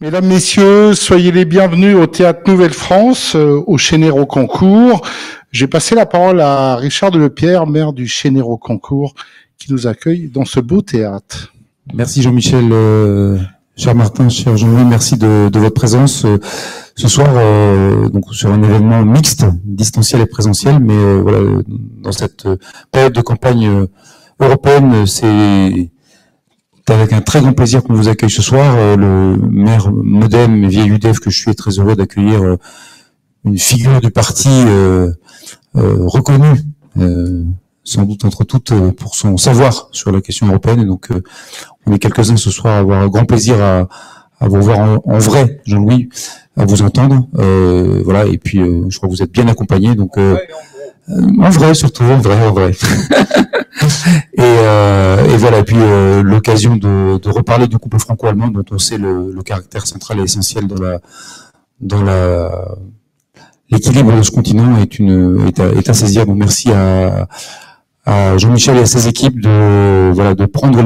Mesdames, Messieurs, soyez les bienvenus au Théâtre Nouvelle-France, au Chénet-Rocancourt. J'ai passé la parole à Richard Delepierre, maire du Chénet-Rocancourt, qui nous accueille dans ce beau théâtre. Merci Jean-Michel, cher Martin, cher Jean-Louis, merci de votre présence ce soir donc sur un événement mixte, distanciel et présentiel, mais voilà, dans cette période de campagne européenne, c'est avec un très grand plaisir qu'on vous accueille ce soir. Le maire Modem, vieil UDEF, que je suis très heureux d'accueillir, une figure du parti reconnue, sans doute entre toutes, pour son savoir sur la question européenne. Et donc, on est quelques-uns ce soir à avoir un grand plaisir à vous voir en vrai, Jean-Louis, à vous entendre. Voilà. Et puis, je crois que vous êtes bien accompagné. Donc, en vrai, surtout en vrai. Et voilà. Et puis, l'occasion de reparler du couple franco-allemand, dont on sait le caractère central et essentiel dans l'équilibre de ce continent est à saisir. Donc, merci à Jean-Michel et à ses équipes de prendre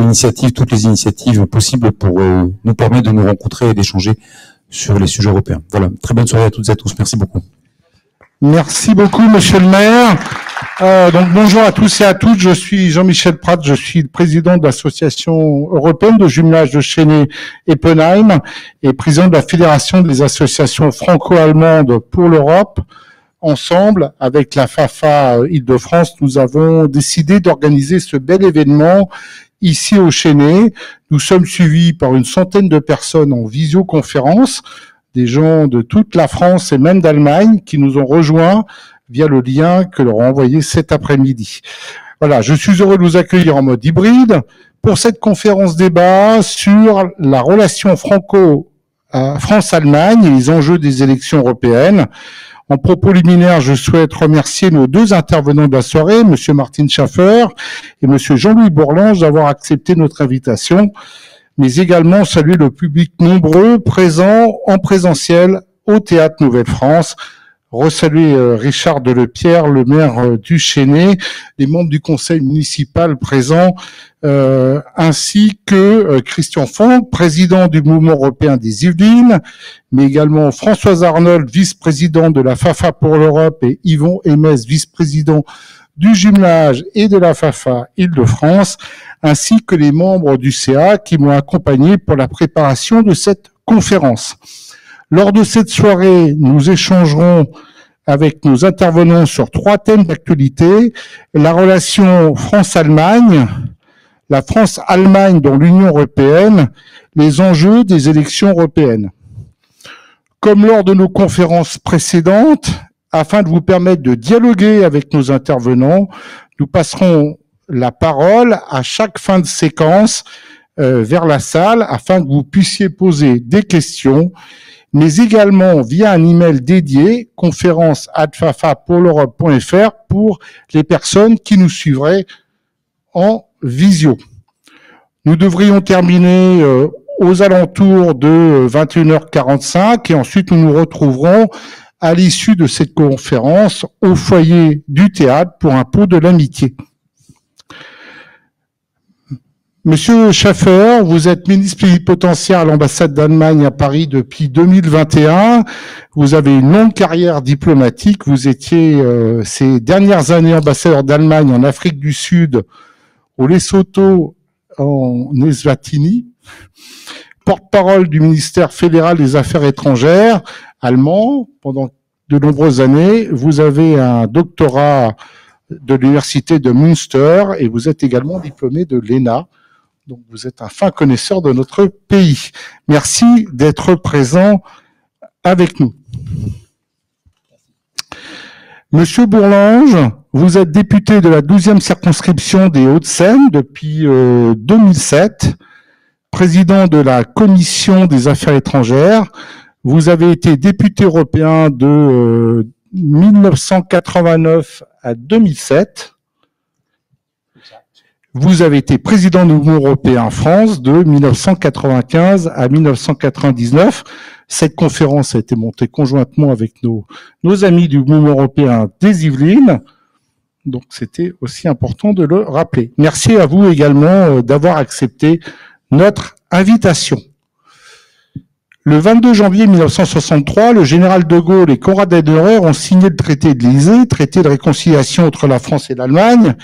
toutes les initiatives possibles pour nous permettre de nous rencontrer et d'échanger sur les sujets européens. Voilà. Très bonne soirée à toutes et à tous. Merci beaucoup. Merci beaucoup, monsieur le maire. Donc, bonjour à tous et à toutes. Je suis Jean-Michel Prat. Je suis le président de l'Association européenne de jumelage de Chénet-Eppenheim et président de la Fédération des associations franco-allemandes pour l'Europe. Ensemble, avec la FAFA Île-de-France, nous avons décidé d'organiser ce bel événement ici au Chénet. Nous sommes suivis par une centaine de personnes en visioconférence, des gens de toute la France et même d'Allemagne qui nous ont rejoints via le lien que leur a envoyé cet après-midi. Voilà, je suis heureux de vous accueillir en mode hybride pour cette conférence débat sur la relation France-Allemagne et les enjeux des élections européennes. En propos liminaire, je souhaite remercier nos deux intervenants de la soirée, monsieur Martin Schaffer et monsieur Jean-Louis Bourlange, d'avoir accepté notre invitation, mais également saluer le public nombreux présent en présentiel au Théâtre Nouvelle-France. Resaluer Richard Delepierre, le maire du Chénet, les membres du conseil municipal présents, ainsi que Christian Font, président du mouvement européen des Yvelines, mais également Françoise Arnold, vice-président de la FAFA pour l'Europe, et Yvon Hémès, vice-président du jumelage et de la FAFA Île-de-France, ainsi que les membres du CA qui m'ont accompagné pour la préparation de cette conférence. Lors de cette soirée, nous échangerons avec nos intervenants sur 3 thèmes d'actualité: la relation France-Allemagne, la France-Allemagne dans l'Union européenne, les enjeux des élections européennes. Comme lors de nos conférences précédentes, afin de vous permettre de dialoguer avec nos intervenants, nous passerons la parole à chaque fin de séquence vers la salle afin que vous puissiez poser des questions, mais également via un email dédié, conférence@fafa-pour-l'Europe.fr, pour les personnes qui nous suivraient en visio. Nous devrions terminer aux alentours de 21h45 et ensuite nous nous retrouverons à l'issue de cette conférence au foyer du théâtre pour un pot de l'amitié. Monsieur Schaffer, vous êtes ministre plénipotentiaire à l'ambassade d'Allemagne à Paris depuis 2021. Vous avez une longue carrière diplomatique. Vous étiez ces dernières années ambassadeur d'Allemagne en Afrique du Sud, au Lesotho, en Eswatini, porte-parole du ministère fédéral des Affaires étrangères allemand pendant de nombreuses années. Vous avez un doctorat de l'université de Münster et vous êtes également diplômé de l'ENA. Donc, vous êtes un fin connaisseur de notre pays. Merci d'être présent avec nous. Monsieur Bourlange, vous êtes député de la 12e circonscription des Hauts-de-Seine depuis 2007, président de la Commission des Affaires étrangères. Vous avez été député européen de 1989 à 2007. Vous avez été président de l'Union européenne France de 1995 à 1999. Cette conférence a été montée conjointement avec nos amis du mouvement européen des Yvelines. Donc, c'était aussi important de le rappeler. Merci à vous également d'avoir accepté notre invitation. Le 22 janvier 1963, le général de Gaulle et Konrad Adenauer ont signé le traité de l'Élysée, traité de réconciliation entre la France et l'Allemagne.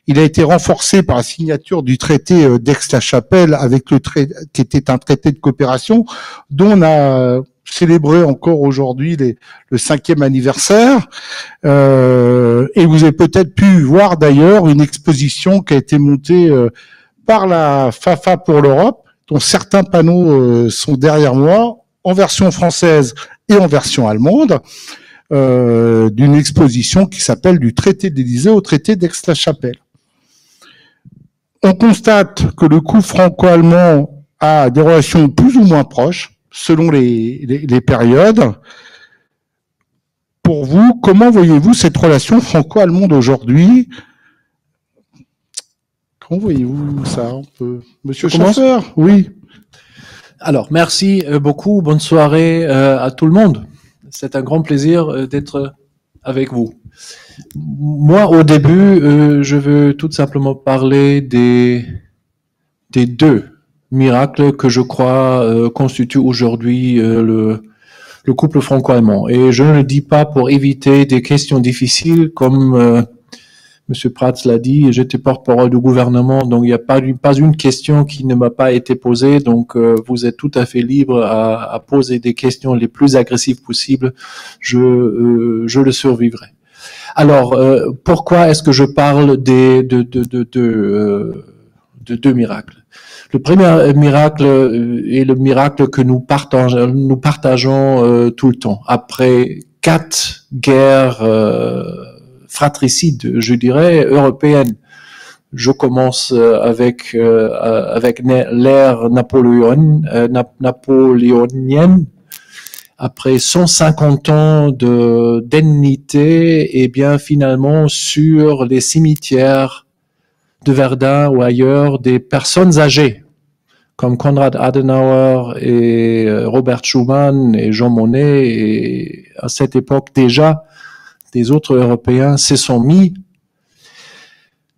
Il a été renforcé par la signature du traité d'Aix-la-Chapelle avec qui était un traité de coopération dont on a célébré encore aujourd'hui le 5e anniversaire. Et vous avez peut-être pu voir d'ailleurs une exposition qui a été montée par la FAFA pour l'Europe, dont certains panneaux sont derrière moi, en version française et en version allemande, d'une exposition qui s'appelle du traité de l'Élysée au traité d'Aix-la-Chapelle. On constate que le couple franco-allemand a des relations plus ou moins proches, selon les périodes. Pour vous, comment voyez-vous cette relation franco-allemande aujourd'hui ? Comment voyez-vous ça un peu ? Monsieur Schaffer, oui. Alors, merci beaucoup. Bonne soirée à tout le monde. C'est un grand plaisir d'être avec vous. Moi, au début, je veux tout simplement parler des deux miracles que je crois constituent aujourd'hui le couple franco-allemand. Et je ne le dis pas pour éviter des questions difficiles comme Monsieur Prats l'a dit, j'étais porte-parole du gouvernement, donc il n'y a pas une question qui ne m'a pas été posée, donc vous êtes tout à fait libre à poser des questions les plus agressives possibles, je le survivrai. Alors, pourquoi est-ce que je parle de deux miracles? Le premier miracle est le miracle que nous partageons tout le temps. Après 4 guerres fratricides, je dirais, européennes. Je commence avec l'ère napoléonienne. Après 150 ans d'indemnité, et bien finalement sur les cimetières de Verdun ou ailleurs, des personnes âgées comme Konrad Adenauer et Robert Schuman et Jean Monnet, et à cette époque déjà, des autres Européens se sont mis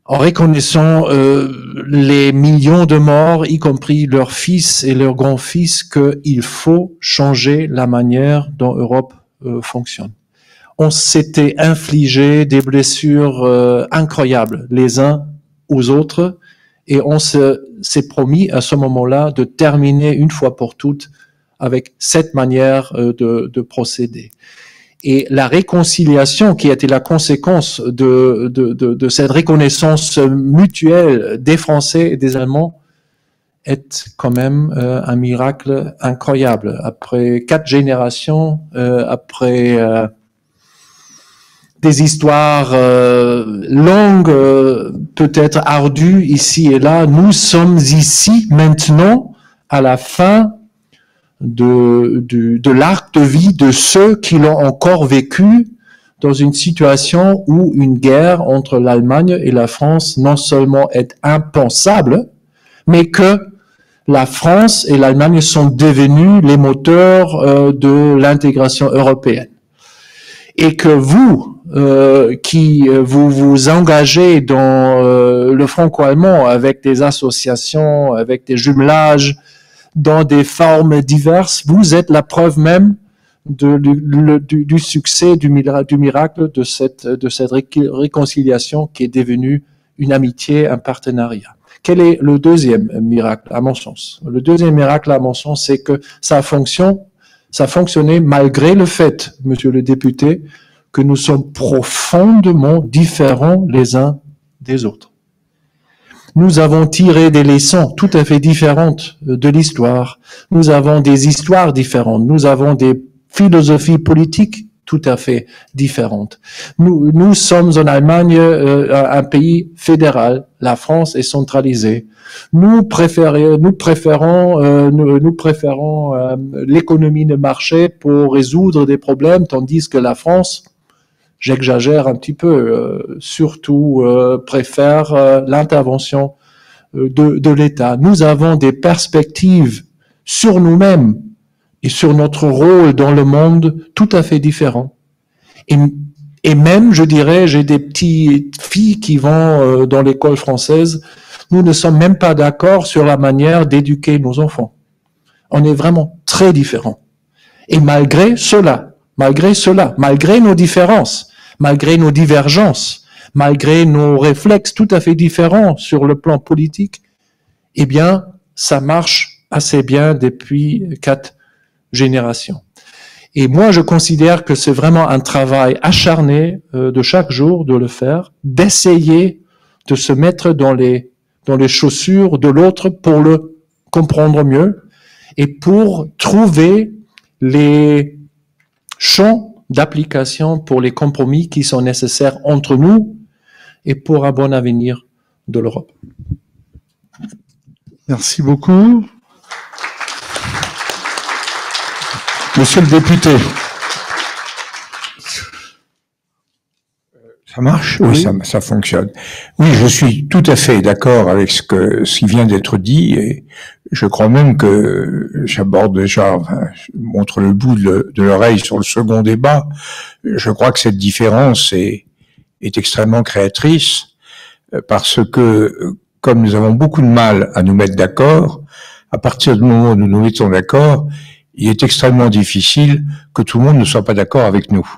en reconnaissant les millions de morts, y compris leurs fils et leurs grands-fils, qu'il faut changer la manière dont l'Europe fonctionne. On s'était infligé des blessures incroyables les uns aux autres, et on s'est promis à ce moment-là de terminer une fois pour toutes avec cette manière de procéder. Et la réconciliation qui a été la conséquence de cette reconnaissance mutuelle des Français et des Allemands est quand même un miracle incroyable. Après 4 générations, après des histoires longues, peut-être ardues ici et là, nous sommes ici maintenant à la fin de l'arc de vie de ceux qui l'ont encore vécu dans une situation où une guerre entre l'Allemagne et la France non seulement est impensable, mais que la France et l'Allemagne sont devenus les moteurs de l'intégration européenne. Et que vous, qui vous engagez dans le franco-allemand avec des associations, avec des jumelages, dans des formes diverses, vous êtes la preuve même du succès du miracle de cette réconciliation qui est devenue une amitié, un partenariat. Quel est le deuxième miracle, à mon sens? Le deuxième miracle, à mon sens, c'est que ça fonctionnait malgré le fait, monsieur le député, que nous sommes profondément différents les uns des autres. Nous avons tiré des leçons tout à fait différentes de l'histoire. Nous avons des histoires différentes. Nous avons des philosophies politiques tout à fait différentes. Nous sommes en Allemagne un pays fédéral. La France est centralisée. Nous préférons l'économie de marché pour résoudre des problèmes, tandis que la France, j'exagère un petit peu, surtout préfère l'intervention de l'État. Nous avons des perspectives sur nous-mêmes et sur notre rôle dans le monde tout à fait différents. Et même, je dirais, j'ai des petites filles qui vont dans l'école française, nous ne sommes même pas d'accord sur la manière d'éduquer nos enfants. On est vraiment très différents. Et malgré cela, malgré nos différences, malgré nos divergences, malgré nos réflexes tout à fait différents sur le plan politique, eh bien, ça marche assez bien depuis 4 générations. Et moi, je considère que c'est vraiment un travail acharné de chaque jour de le faire, d'essayer de se mettre dans les chaussures de l'autre pour le comprendre mieux et pour trouver les champs d'application pour les compromis qui sont nécessaires entre nous et pour un bon avenir de l'Europe. Merci beaucoup. Monsieur le député. Ça marche? Oui, ça fonctionne. Oui, je suis tout à fait d'accord avec ce qui vient d'être dit, et je crois même que j'aborde déjà, je montre le bout de l'oreille sur le second débat. Je crois que cette différence est extrêmement créatrice, parce que, comme nous avons beaucoup de mal à nous mettre d'accord, à partir du moment où nous nous mettons d'accord, il est extrêmement difficile que tout le monde ne soit pas d'accord avec nous.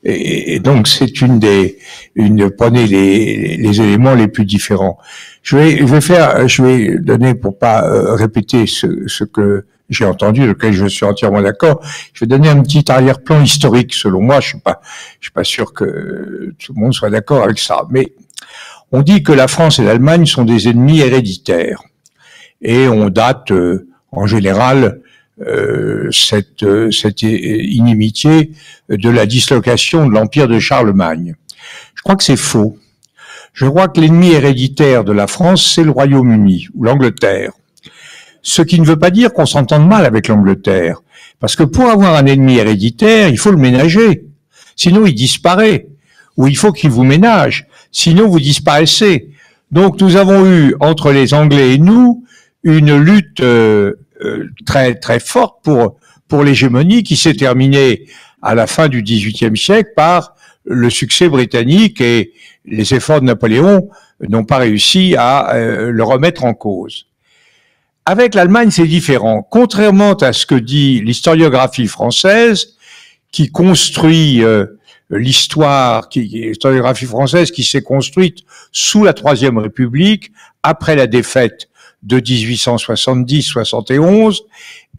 Et donc c'est prenez les éléments les plus différents. Je vais donner, pour pas répéter ce que j'ai entendu, lequel je suis entièrement d'accord, je vais donner un petit arrière-plan historique. Selon moi, je suis pas sûr que tout le monde soit d'accord avec ça, mais on dit que la France et l'Allemagne sont des ennemis héréditaires, et on date en général cette inimitié de la dislocation de l'empire de Charlemagne. Je crois que c'est faux. Je crois que l'ennemi héréditaire de la France, c'est le Royaume-Uni ou l'Angleterre. Ce qui ne veut pas dire qu'on s'entende mal avec l'Angleterre, parce que pour avoir un ennemi héréditaire, il faut le ménager. Sinon, il disparaît. Ou il faut qu'il vous ménage. Sinon, vous disparaissez. Donc, nous avons eu, entre les Anglais et nous, une lutte très très forte pour l'hégémonie, qui s'est terminée à la fin du XVIIIe siècle par le succès britannique, et les efforts de Napoléon n'ont pas réussi à le remettre en cause. Avec l'Allemagne, c'est différent. Contrairement à ce que dit l'historiographie française, qui construit l'historiographie française qui s'est construite sous la Troisième République, après la défaite de 1870-71,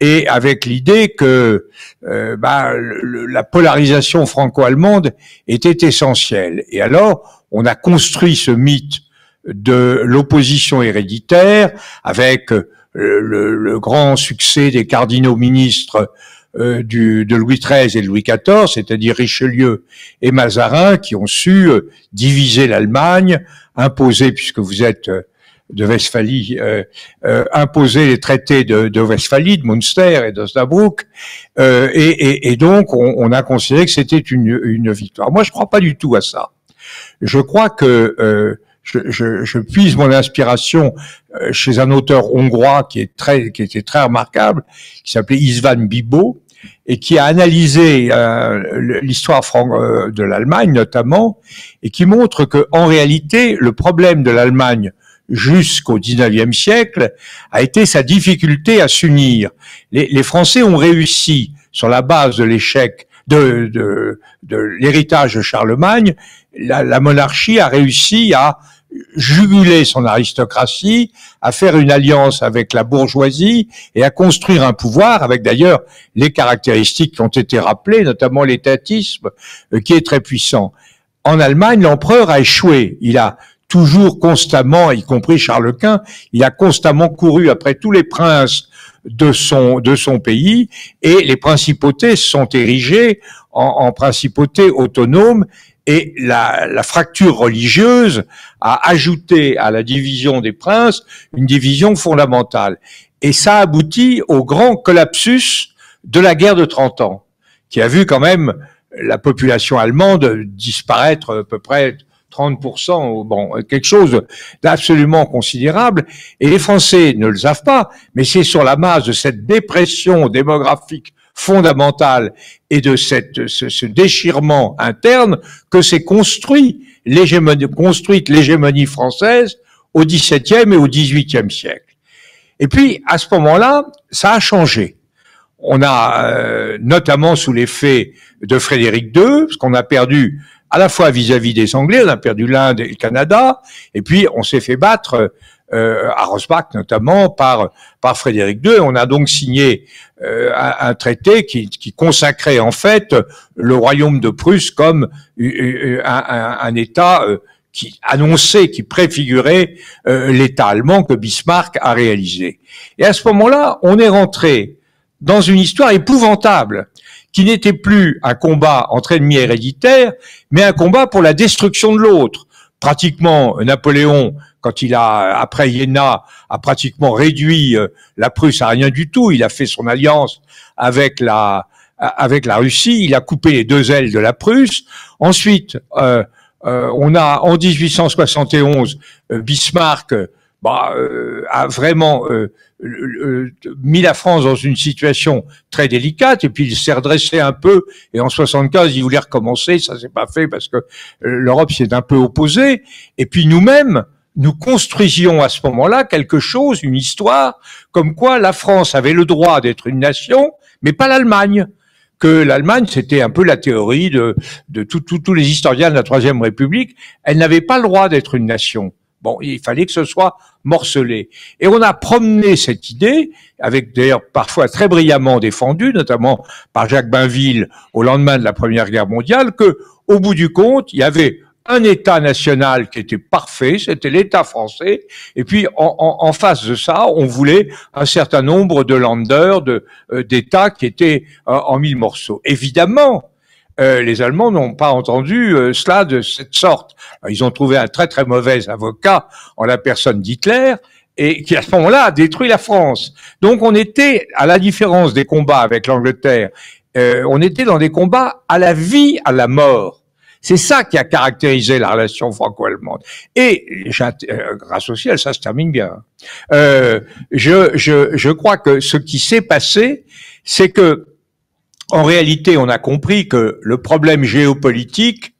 et avec l'idée que la polarisation franco-allemande était essentielle. Et alors, on a construit ce mythe de l'opposition héréditaire avec le grand succès des cardinaux ministres de Louis XIII et de Louis XIV, c'est-à-dire Richelieu et Mazarin, qui ont su diviser l'Allemagne, imposer, puisque vous êtes de Westphalie, imposer les traités de Westphalie, de Münster et d'Osnabrück, et donc on a considéré que c'était une victoire. Moi, je crois pas du tout à ça. Je crois que je puise mon inspiration chez un auteur hongrois qui était très remarquable, qui s'appelait István Bibó, et qui a analysé l'histoire de l'Allemagne notamment, et qui montre que en réalité le problème de l'Allemagne jusqu'au XIXe siècle a été sa difficulté à s'unir. Les Français ont réussi, sur la base de l'échec de l'héritage de Charlemagne, la monarchie a réussi à juguler son aristocratie, à faire une alliance avec la bourgeoisie et à construire un pouvoir avec d'ailleurs les caractéristiques qui ont été rappelées, notamment l'étatisme qui est très puissant. En Allemagne, l'empereur a échoué. Il a toujours constamment, y compris Charles Quint, il a constamment couru après tous les princes de son pays, et les principautés se sont érigées en principautés autonomes, et la fracture religieuse a ajouté à la division des princes une division fondamentale. Et ça aboutit au grand collapsus de la guerre de 30 ans, qui a vu quand même la population allemande disparaître à peu près 30%, bon, quelque chose d'absolument considérable. Et les Français ne le savent pas, mais c'est sur la base de cette dépression démographique fondamentale et de ce déchirement interne que s'est construite l'hégémonie française au XVIIe et au XVIIIe siècle. Et puis, à ce moment-là, ça a changé. On a notamment sous l'effet de Frédéric II, parce qu'on a perdu à la fois vis-à-vis des Anglais, on a perdu l'Inde et le Canada, et puis on s'est fait battre à Rosbach notamment par Frédéric II. On a donc signé un traité qui consacrait en fait le royaume de Prusse comme un État qui annonçait, qui préfigurait l'État allemand que Bismarck a réalisé. Et à ce moment-là, on est rentré dans une histoire épouvantable, qui n'était plus un combat entre ennemis héréditaires, mais un combat pour la destruction de l'autre. Pratiquement, Napoléon, quand il a, après Iéna, a pratiquement réduit la Prusse à rien du tout. Il a fait son alliance avec la Russie, il a coupé les deux ailes de la Prusse. Ensuite, on a, en 1871, Bismarck a vraiment mis la France dans une situation très délicate, et puis il s'est redressé un peu, et en 75 il voulait recommencer, ça s'est pas fait parce que l'Europe s'est un peu opposée, et puis nous-mêmes, nous construisions à ce moment-là quelque chose, une histoire, comme quoi la France avait le droit d'être une nation, mais pas l'Allemagne. Que l'Allemagne, c'était un peu la théorie de tous les historiens de la Troisième République, elle n'avait pas le droit d'être une nation. Bon, il fallait que ce soit morcelé. Et on a promené cette idée, avec d'ailleurs parfois très brillamment défendue, notamment par Jacques Bainville au lendemain de la Première Guerre mondiale, que, au bout du compte, il y avait un État national qui était parfait, c'était l'État français, et puis en face de ça, on voulait un certain nombre de Länder, d'États qui étaient en mille morceaux. Évidemment, les Allemands n'ont pas entendu cela de cette sorte. Ils ont trouvé un très très mauvais avocat en la personne d'Hitler, et qui à ce moment-là a détruit la France. Donc on était, à la différence des combats avec l'Angleterre, on était dans des combats à la vie, à la mort. C'est ça qui a caractérisé la relation franco-allemande. Et grâce au ciel, ça se termine bien. Je crois que ce qui s'est passé, c'est que en réalité, on a compris que le problème géopolitique,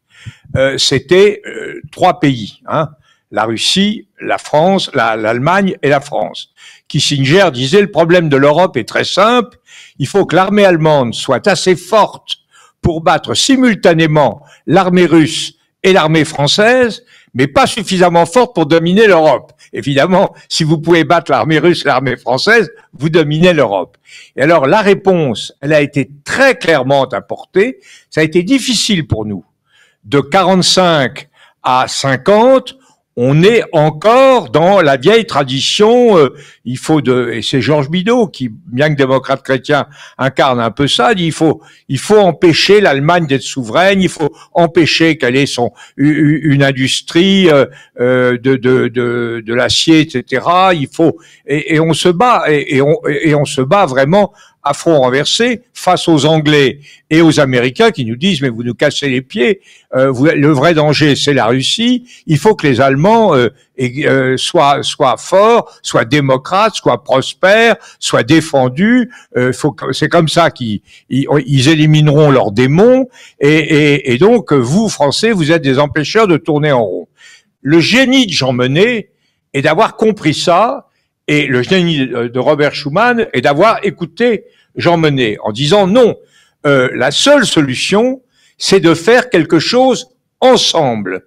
c'était trois pays, hein, la Russie, la France, l'Allemagne et la France. Kissinger disait le problème de l'Europe est très simple, il faut que l'armée allemande soit assez forte pour battre simultanément l'armée russe et l'armée française, mais pas suffisamment forte pour dominer l'Europe. Évidemment, si vous pouvez battre l'armée russe et l'armée française, vous dominez l'Europe. Et alors, la réponse, elle a été très clairement apportée. Ça a été difficile pour nous. De 45 à 50, on est encore dans la vieille tradition, et c'est Georges Bidault qui, bien que démocrate chrétien, incarne un peu ça, dit il faut empêcher l'Allemagne d'être souveraine, il faut empêcher qu'elle ait une industrie de l'acier, etc. Et on se bat, et on se bat vraiment à front renversé face aux Anglais et aux Américains qui nous disent mais vous nous cassez les pieds, le vrai danger c'est la Russie, il faut que les Allemands soient forts, soient démocrates, soient prospères, soient défendus, c'est comme ça qu'ils élimineront leurs démons, et donc vous Français vous êtes des empêcheurs de tourner en rond. Le génie de Jean Monnet est d'avoir compris ça, et le génie de Robert Schuman est d'avoir écouté Jean Monnet en disant non, la seule solution, c'est de faire quelque chose ensemble.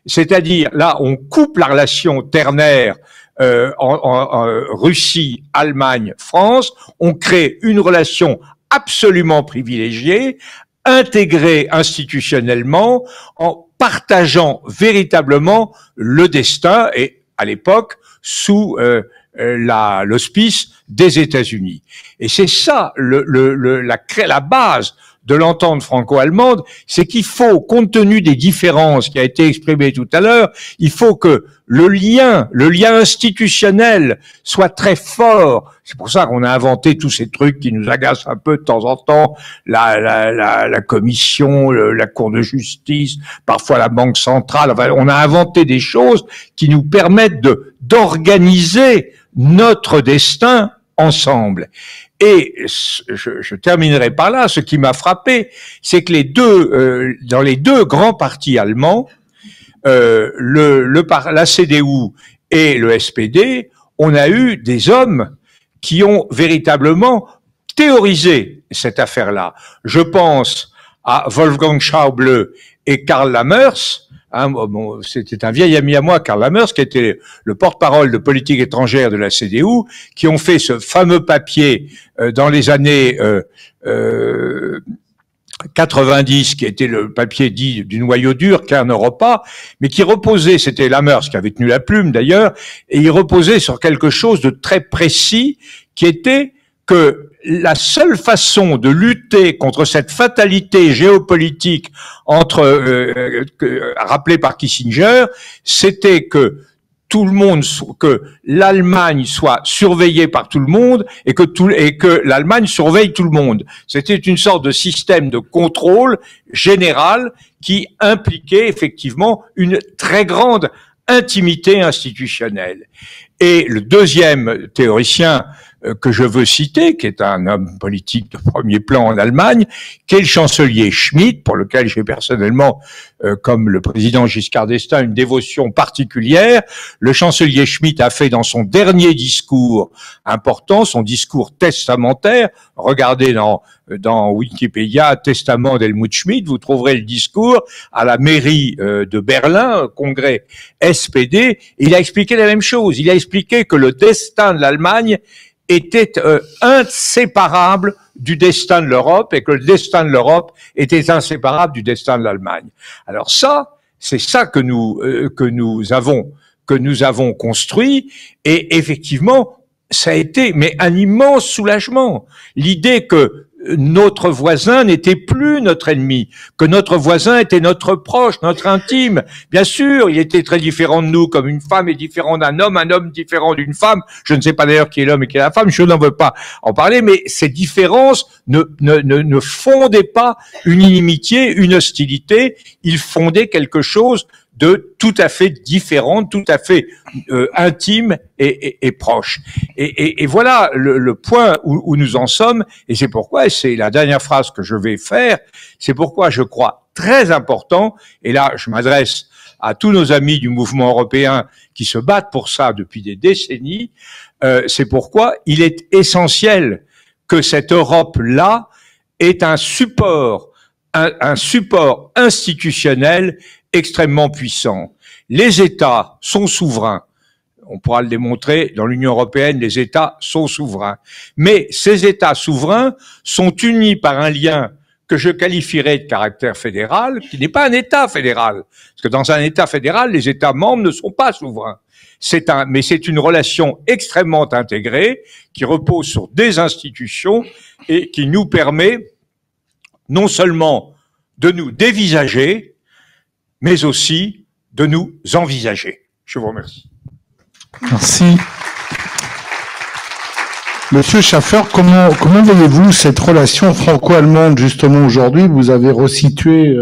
C'est-à-dire, là, on coupe la relation ternaire en Russie, Allemagne, France, on crée une relation absolument privilégiée, intégrée institutionnellement, en partageant véritablement le destin, et à l'époque, sous l'auspice des États-Unis. Et c'est ça la base de l'entente franco-allemande, c'est qu'il faut, compte tenu des différences qui a été exprimées tout à l'heure, il faut que le lien institutionnel soit très fort. C'est pour ça qu'on a inventé tous ces trucs qui nous agacent un peu de temps en temps, la commission, la Cour de justice, parfois la Banque centrale. Enfin, on a inventé des choses qui nous permettent d'organiser notre destin ensemble. Et je terminerai par là. Ce qui m'a frappé, c'est que dans les deux grands partis allemands, la CDU et le SPD, on a eu des hommes qui ont véritablement théorisé cette affaire-là. Je pense à Wolfgang Schäuble et Karl Lammers. Bon, c'était un vieil ami à moi, Karl Lammers, qui était le porte-parole de politique étrangère de la CDU, qui ont fait ce fameux papier dans les années 90, qui était le papier dit du noyau dur, Kern Europa, mais qui reposait, c'était Lammers qui avait tenu la plume d'ailleurs, et il reposait sur quelque chose de très précis, qui était que la seule façon de lutter contre cette fatalité géopolitique rappelée par Kissinger, c'était que tout le monde, que l'Allemagne soit surveillée par tout le monde et que l'Allemagne surveille tout le monde. C'était une sorte de système de contrôle général qui impliquait effectivement une très grande intimité institutionnelle. Et le deuxième théoricien que je veux citer, qui est un homme politique de premier plan en Allemagne, qui est le chancelier Schmitt, pour lequel j'ai personnellement, comme le président Giscard d'Estaing, une dévotion particulière. Le chancelier Schmitt a fait dans son dernier discours important, son discours testamentaire. Regardez dans Wikipédia, Testament d'Helmut Schmitt, vous trouverez le discours à la mairie de Berlin, congrès SPD. Il a expliqué la même chose. Il a expliqué que le destin de l'Allemagne était inséparable du destin de l'Europe et que le destin de l'Europe était inséparable du destin de l'Allemagne. Alors ça, c'est ça que nous avons construit, et effectivement, ça a été un immense soulagement. L'idée que notre voisin n'était plus notre ennemi, que notre voisin était notre proche, notre intime. Bien sûr, il était très différent de nous, comme une femme est différente d'un homme, un homme différent d'une femme. Je ne sais pas d'ailleurs qui est l'homme et qui est la femme, je n'en veux pas en parler, mais ces différences ne fondaient pas une inimitié, une hostilité, ils fondaient quelque chose de tout à fait différent, tout à fait intime et proche. Et voilà le point où nous en sommes, et c'est pourquoi, et c'est la dernière phrase que je vais faire, c'est pourquoi je crois très important, et là je m'adresse à tous nos amis du mouvement européen qui se battent pour ça depuis des décennies, c'est pourquoi il est essentiel que cette Europe-là ait un support institutionnel extrêmement puissant. Les États sont souverains. On pourra le démontrer, dans l'Union européenne, les États sont souverains. Mais ces États souverains sont unis par un lien que je qualifierais de caractère fédéral, qui n'est pas un État fédéral. Parce que dans un État fédéral, les États membres ne sont pas souverains. Mais c'est une relation extrêmement intégrée, qui repose sur des institutions et qui nous permet non seulement de nous dévisager, mais aussi de nous envisager. Je vous remercie. Merci. Monsieur Schäfer, comment voyez-vous cette relation franco-allemande justement aujourd'hui? Vous avez resitué,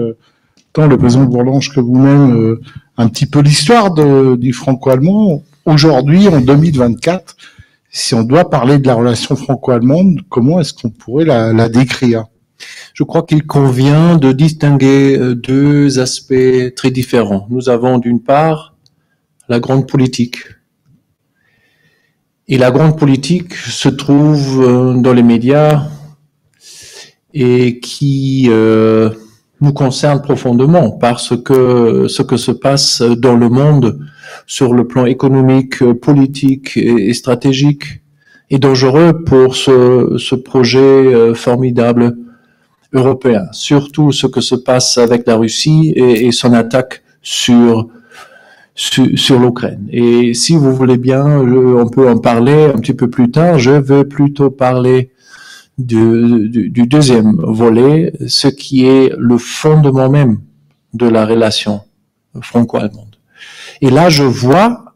tant le président Bourlanges que vous-même, un petit peu l'histoire du franco-allemand. Aujourd'hui, en 2024, si on doit parler de la relation franco-allemande, comment est-ce qu'on pourrait la décrire? Je crois qu'il convient de distinguer deux aspects très différents. Nous avons d'une part la grande politique. Et la grande politique se trouve dans les médias et qui nous concerne profondément parce que ce que se passe dans le monde sur le plan économique, politique et stratégique est dangereux pour ce projet formidable européen, surtout ce que se passe avec la Russie et son attaque sur l'Ukraine. Et si vous voulez bien, on peut en parler un petit peu plus tard. Je veux plutôt parler du deuxième volet, ce qui est le fondement même de la relation franco-allemande. Et là, je vois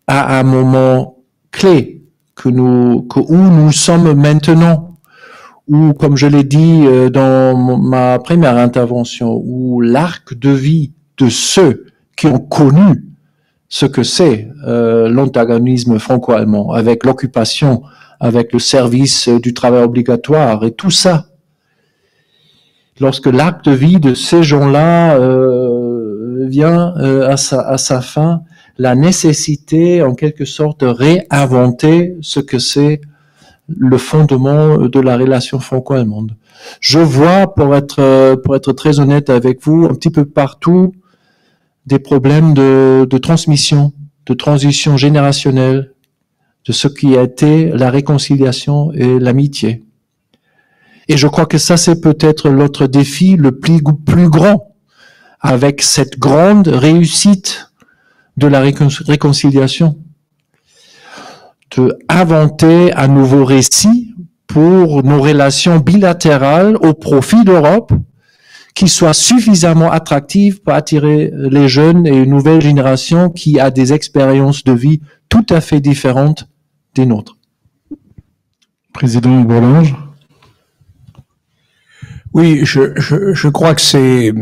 à un moment clé où nous sommes maintenant, où, comme je l'ai dit dans ma première intervention, où l'arc de vie de ceux qui ont connu ce que c'est l'antagonisme franco-allemand, avec l'occupation, avec le service du travail obligatoire et tout ça, lorsque l'arc de vie de ces gens-là vient à sa fin, la nécessité, en quelque sorte, de réinventer ce que c'est le fondement de la relation franco-allemande. Je vois, pour être très honnête avec vous, un petit peu partout des problèmes de transmission, de transition générationnelle, de ce qui a été la réconciliation et l'amitié. Et je crois que ça, c'est peut-être l'autre défi le plus grand, avec cette grande réussite de la réconciliation, de inventer un nouveau récit pour nos relations bilatérales au profit de l'Europe, qui soit suffisamment attractive pour attirer les jeunes et une nouvelle génération qui a des expériences de vie tout à fait différentes des nôtres. Président Bourlanges. Oui, je crois que c'est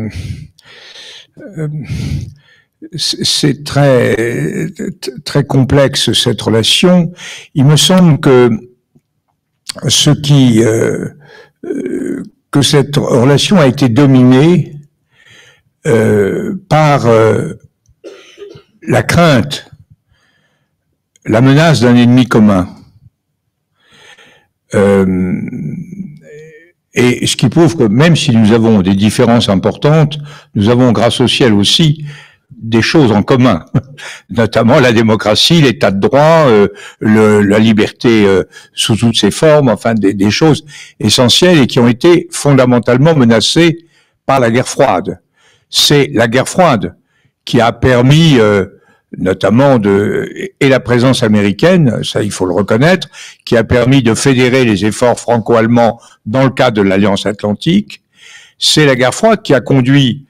très complexe cette relation. Il me semble que que cette relation a été dominée par la crainte, la menace d'un ennemi commun. Et ce qui prouve que même si nous avons des différences importantes, nous avons grâce au ciel aussi des choses en commun, notamment la démocratie, l'état de droit, la liberté sous toutes ses formes, enfin des choses essentielles et qui ont été fondamentalement menacées par la guerre froide. C'est la guerre froide qui a permis notamment et la présence américaine, ça il faut le reconnaître, qui a permis de fédérer les efforts franco-allemands dans le cadre de l'Alliance Atlantique. C'est la guerre froide qui a conduit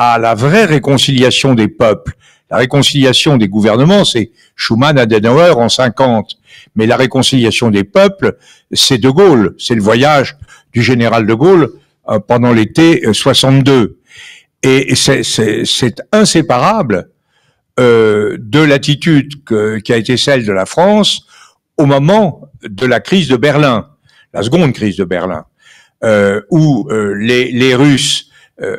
à la vraie réconciliation des peuples. La réconciliation des gouvernements, c'est Schuman-Adenauer en 50. Mais la réconciliation des peuples, c'est De Gaulle. C'est le voyage du général De Gaulle pendant l'été 62. Et c'est inséparable de l'attitude qui a été celle de la France au moment de la crise de Berlin, la seconde crise de Berlin, où les Russes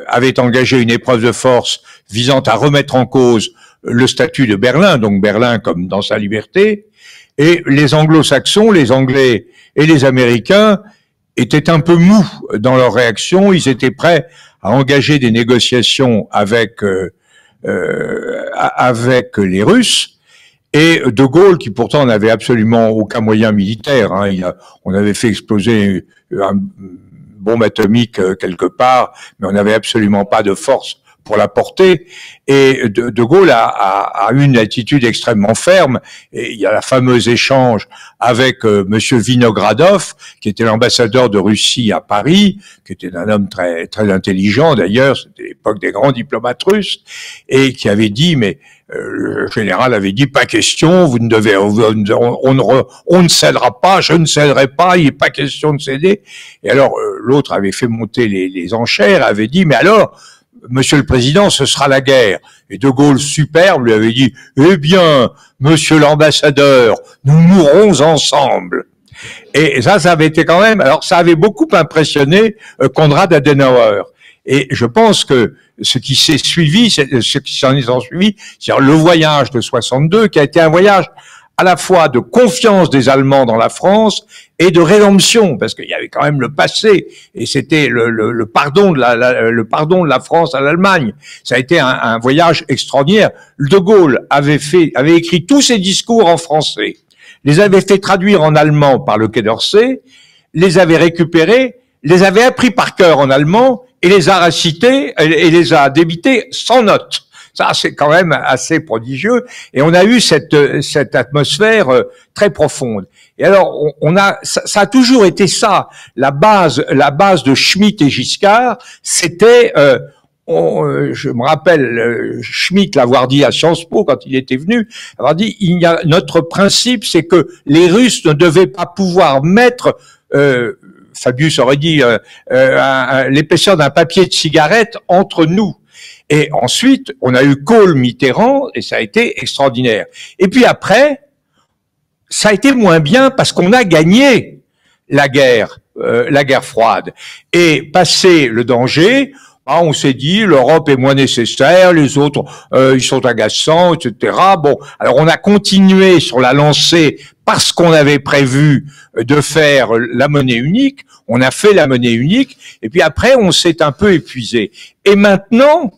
avaient engagé une épreuve de force visant à remettre en cause le statut de Berlin, donc Berlin comme dans sa liberté, et les anglo-saxons, les Anglais et les Américains étaient un peu mous dans leur réaction, ils étaient prêts à engager des négociations avec les Russes, et De Gaulle, qui pourtant n'avait absolument aucun moyen militaire, hein, on avait fait exploser une bombe atomique quelque part, mais on n'avait absolument pas de force pour la porter, et De Gaulle a eu une attitude extrêmement ferme, et il y a la fameuse échange avec Monsieur Vinogradov, qui était l'ambassadeur de Russie à Paris, qui était un homme très très intelligent d'ailleurs, c'était l'époque des grands diplomates russes, et qui avait dit, mais le général avait dit, pas question, on ne cédera pas, je ne céderai pas, il n'est pas question de céder. Et alors l'autre avait fait monter les enchères, avait dit, mais alors, Monsieur le Président, ce sera la guerre. Et De Gaulle, superbe, lui avait dit, eh bien, Monsieur l'ambassadeur, nous mourrons ensemble. Et ça avait été quand même, alors ça avait beaucoup impressionné Konrad Adenauer. Et je pense que ce qui s'est suivi, ce qui s'en est suivi, c'est-à-dire le voyage de 62, qui a été un voyage à la fois de confiance des Allemands dans la France et de rédemption, parce qu'il y avait quand même le passé, et c'était le pardon de la France à l'Allemagne. Ça a été un voyage extraordinaire. De Gaulle avait écrit tous ses discours en français, les avait fait traduire en allemand par le Quai d'Orsay, les avait récupérés, les avait appris par cœur en allemand, et les a récités, et les a débités sans note. Ça, c'est quand même assez prodigieux. Et on a eu cette atmosphère très profonde. Et alors, ça a toujours été ça. La base de Schmitt et Giscard, c'était, je me rappelle, Schmitt l'avoir dit à Sciences Po quand il était venu, avoir dit, notre principe, c'est que les Russes ne devaient pas pouvoir mettre, Fabius aurait dit, l'épaisseur d'un papier de cigarette entre nous. Et ensuite, on a eu Kohl-Mitterrand, et ça a été extraordinaire. Et puis après, ça a été moins bien parce qu'on a gagné la guerre froide. Et passé le danger, Ah, on s'est dit, l'Europe est moins nécessaire, les autres, ils sont agaçants, etc. Bon, alors on a continué sur la lancée parce qu'on avait prévu de faire la monnaie unique. On a fait la monnaie unique, et puis après, on s'est un peu épuisé. Et maintenant,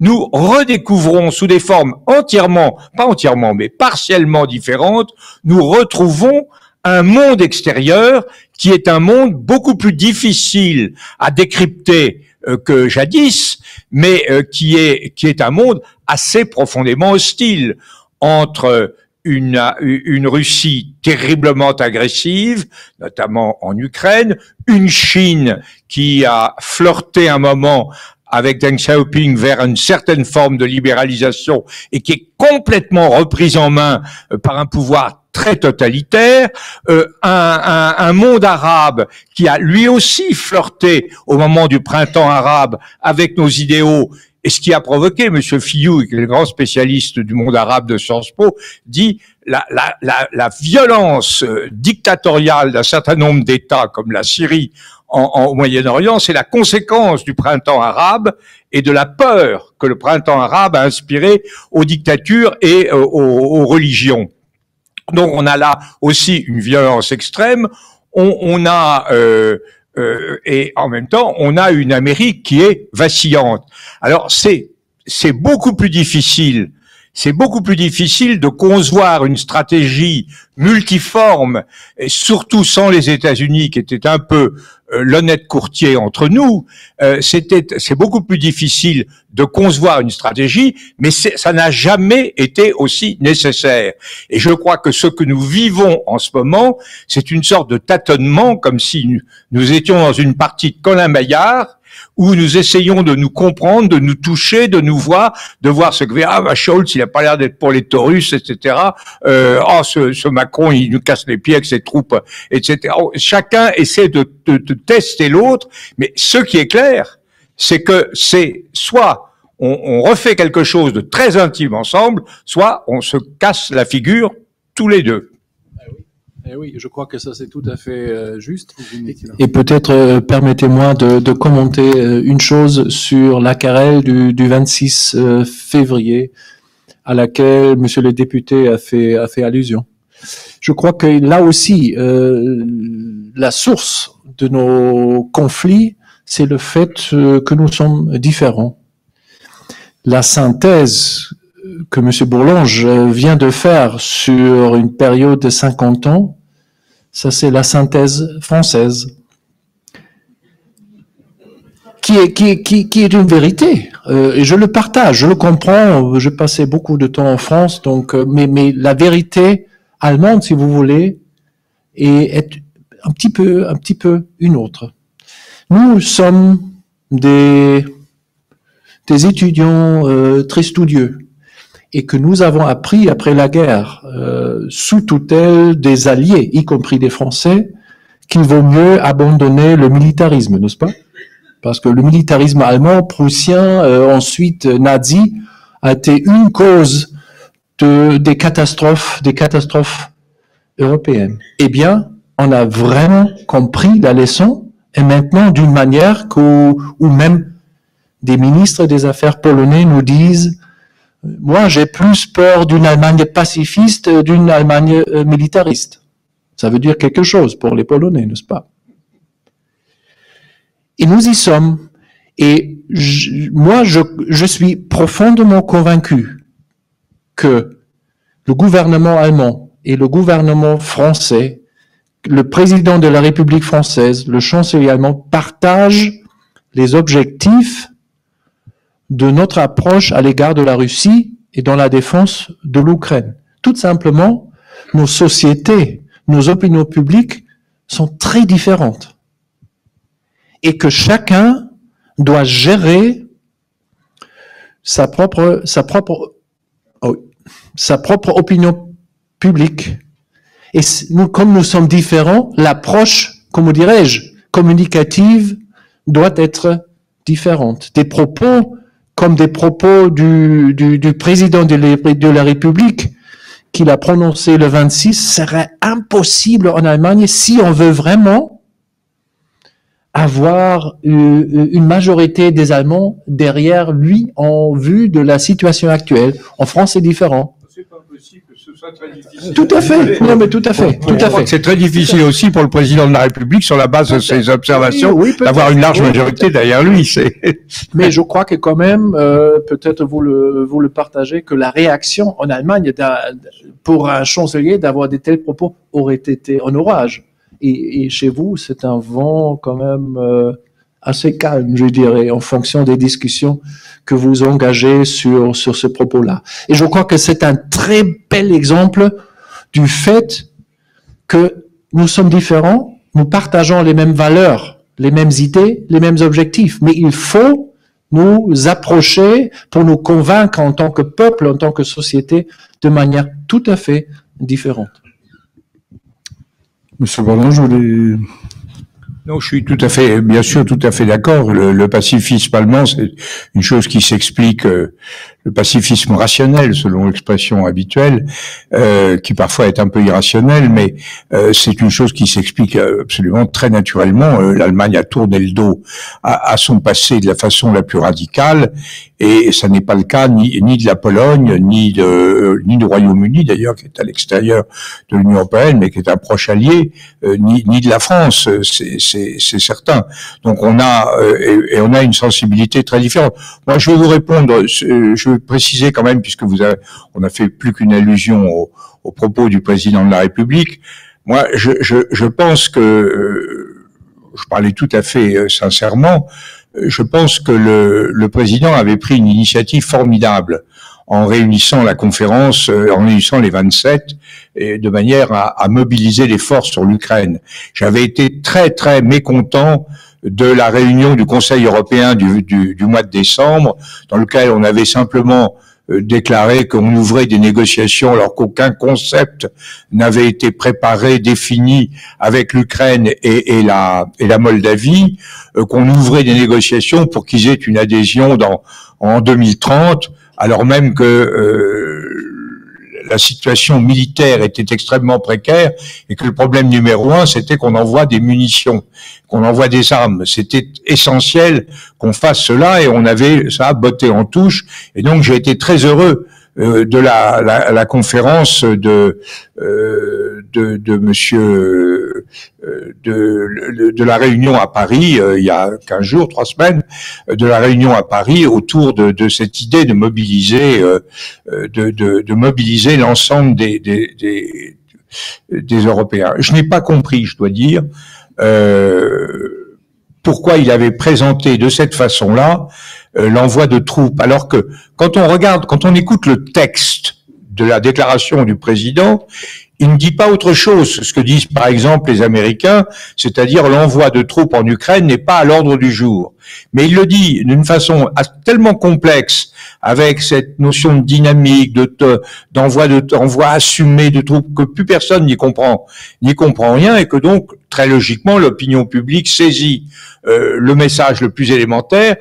nous redécouvrons sous des formes entièrement, pas entièrement, mais partiellement différentes, nous retrouvons un monde extérieur qui est un monde beaucoup plus difficile à décrypter que jadis, mais qui est un monde assez profondément hostile entre une Russie terriblement agressive, notamment en Ukraine, une Chine qui a flirté un moment avec Deng Xiaoping vers une certaine forme de libéralisation et qui est complètement reprise en main par un pouvoir très totalitaire, un monde arabe qui a lui aussi flirté au moment du printemps arabe avec nos idéaux, et ce qui a provoqué, M. Fillou, qui est le grand spécialiste du monde arabe de Sciences Po, dit la violence dictatoriale d'un certain nombre d'États comme la Syrie au Moyen-Orient, c'est la conséquence du printemps arabe et de la peur que le printemps arabe a inspiré aux dictatures et aux religions. Donc on a là aussi une violence extrême, et en même temps on a une Amérique qui est vacillante. Alors c'est beaucoup plus difficile. C'est beaucoup plus difficile de concevoir une stratégie multiforme, et surtout sans les États-Unis, qui étaient un peu l'honnête courtier entre nous. C'est beaucoup plus difficile de concevoir une stratégie, mais ça n'a jamais été aussi nécessaire. Et je crois que ce que nous vivons en ce moment, c'est une sorte de tâtonnement, comme si nous étions dans une partie de Colin Maillard, où nous essayons de nous comprendre, de nous toucher, de nous voir, de voir ce que Scholz, il a pas l'air d'être pour les Taurus, etc. Ce Macron, il nous casse les pieds avec ses troupes, etc. Chacun essaie de tester l'autre, mais ce qui est clair, c'est que c'est soit on refait quelque chose de très intime ensemble, soit on se casse la figure tous les deux. Eh oui, je crois que ça c'est tout à fait juste. Et peut-être permettez-moi de commenter une chose sur la querelle du 26 février à laquelle Monsieur le député a fait allusion. Je crois que là aussi, la source de nos conflits, c'est le fait que nous sommes différents. La synthèse que M. Bourlange vient de faire sur une période de 50 ans, ça c'est la synthèse française, qui est une vérité. Et je le partage, je le comprends. Je passais beaucoup de temps en France, donc, mais la vérité allemande, si vous voulez, est un petit peu une autre. Nous sommes des étudiants très studieux, et que nous avons appris après la guerre, sous tutelle des alliés, y compris des Français, qu'il vaut mieux abandonner le militarisme, n'est-ce pas? Parce que le militarisme allemand, prussien, ensuite nazi, a été une cause des catastrophes européennes. Eh bien, on a vraiment compris la leçon, et maintenant d'une manière où même des ministres des Affaires polonais nous disent: moi, j'ai plus peur d'une Allemagne pacifiste d'une Allemagne militariste. Ça veut dire quelque chose pour les Polonais, n'est-ce pas? Et nous y sommes. Et moi, je suis profondément convaincu que le gouvernement allemand et le gouvernement français, le président de la République française, le chancelier allemand, partagent les objectifs de notre approche à l'égard de la Russie et dans la défense de l'Ukraine. Tout simplement, nos sociétés, nos opinions publiques sont très différentes. Et que chacun doit gérer sa propre opinion publique. Et nous, comme nous sommes différents, l'approche, comment dirais-je, communicative doit être différente. Des propos comme des propos du président de la République qu'il a prononcé le 26 serait impossible en Allemagne si on veut vraiment avoir une majorité des Allemands derrière lui en vue de la situation actuelle. En France, c'est différent. C'est pas possible que ce soit très difficile. Tout à fait. Non, mais tout à fait. Tout à fait. C'est très difficile aussi pour le président de la République, sur la base de ses observations, Oui, peut-être. d'avoir une large majorité derrière lui. Mais je crois que quand même, peut-être vous le partagez, que la réaction en Allemagne pour un chancelier d'avoir de tels propos aurait été un orage. Et chez vous, c'est un vent quand même assez calme, je dirais, en fonction des discussions que vous engagez sur ce propos-là. Et je crois que c'est un très bel exemple du fait que nous sommes différents, nous partageons les mêmes valeurs, les mêmes idées, les mêmes objectifs, mais il faut nous approcher pour nous convaincre en tant que peuple, en tant que société, de manière tout à fait différente. Monsieur Borland, je voulais... Non, je suis tout à fait, bien sûr, tout à fait d'accord. Le pacifisme allemand, c'est une chose qui s'explique, le pacifisme rationnel, selon l'expression habituelle, qui parfois est un peu irrationnel, mais c'est une chose qui s'explique absolument très naturellement. L'Allemagne a tourné le dos à son passé de la façon la plus radicale, et ça n'est pas le cas ni de la Pologne, ni du Royaume-Uni d'ailleurs, qui est à l'extérieur de l'Union européenne, mais qui est un proche allié, ni de la France. C'est certain. Donc on a on a une sensibilité très différente. Moi, je vais vous répondre. Je vais préciser quand même, puisque on a fait plus qu'une allusion aux propos du président de la République. Moi, je pense que je parlais tout à fait sincèrement. Je pense que le président avait pris une initiative formidable en réunissant la conférence, en réunissant les 27, et de manière à mobiliser les forces sur l'Ukraine. J'avais été très très mécontent de la réunion du Conseil européen du mois de décembre, dans lequel on avait simplement déclaré qu'on ouvrait des négociations alors qu'aucun concept n'avait été préparé, défini avec l'Ukraine et la Moldavie, qu'on ouvrait des négociations pour qu'ils aient une adhésion en 2030, alors même que la situation militaire était extrêmement précaire et que le problème numéro un, c'était qu'on envoie des munitions, qu'on envoie des armes. C'était essentiel qu'on fasse cela et on avait ça botté en touche. Et donc j'ai été très heureux de la conférence de monsieur de la réunion à Paris il y a 15 jours, 3 semaines, de la réunion à Paris autour de cette idée de mobiliser mobiliser l'ensemble des Européens. Je n'ai pas compris, je dois dire, pourquoi il avait présenté de cette façon-là l'envoi de troupes, alors que quand on écoute le texte de la déclaration du président, il ne dit pas autre chose. Ce que disent par exemple les Américains, c'est-à-dire l'envoi de troupes en Ukraine n'est pas à l'ordre du jour. Mais il le dit d'une façon tellement complexe, avec cette notion de dynamique, d'envoi assumé de troupes, que plus personne n'y comprend rien, et que donc très logiquement l'opinion publique saisit le message le plus élémentaire,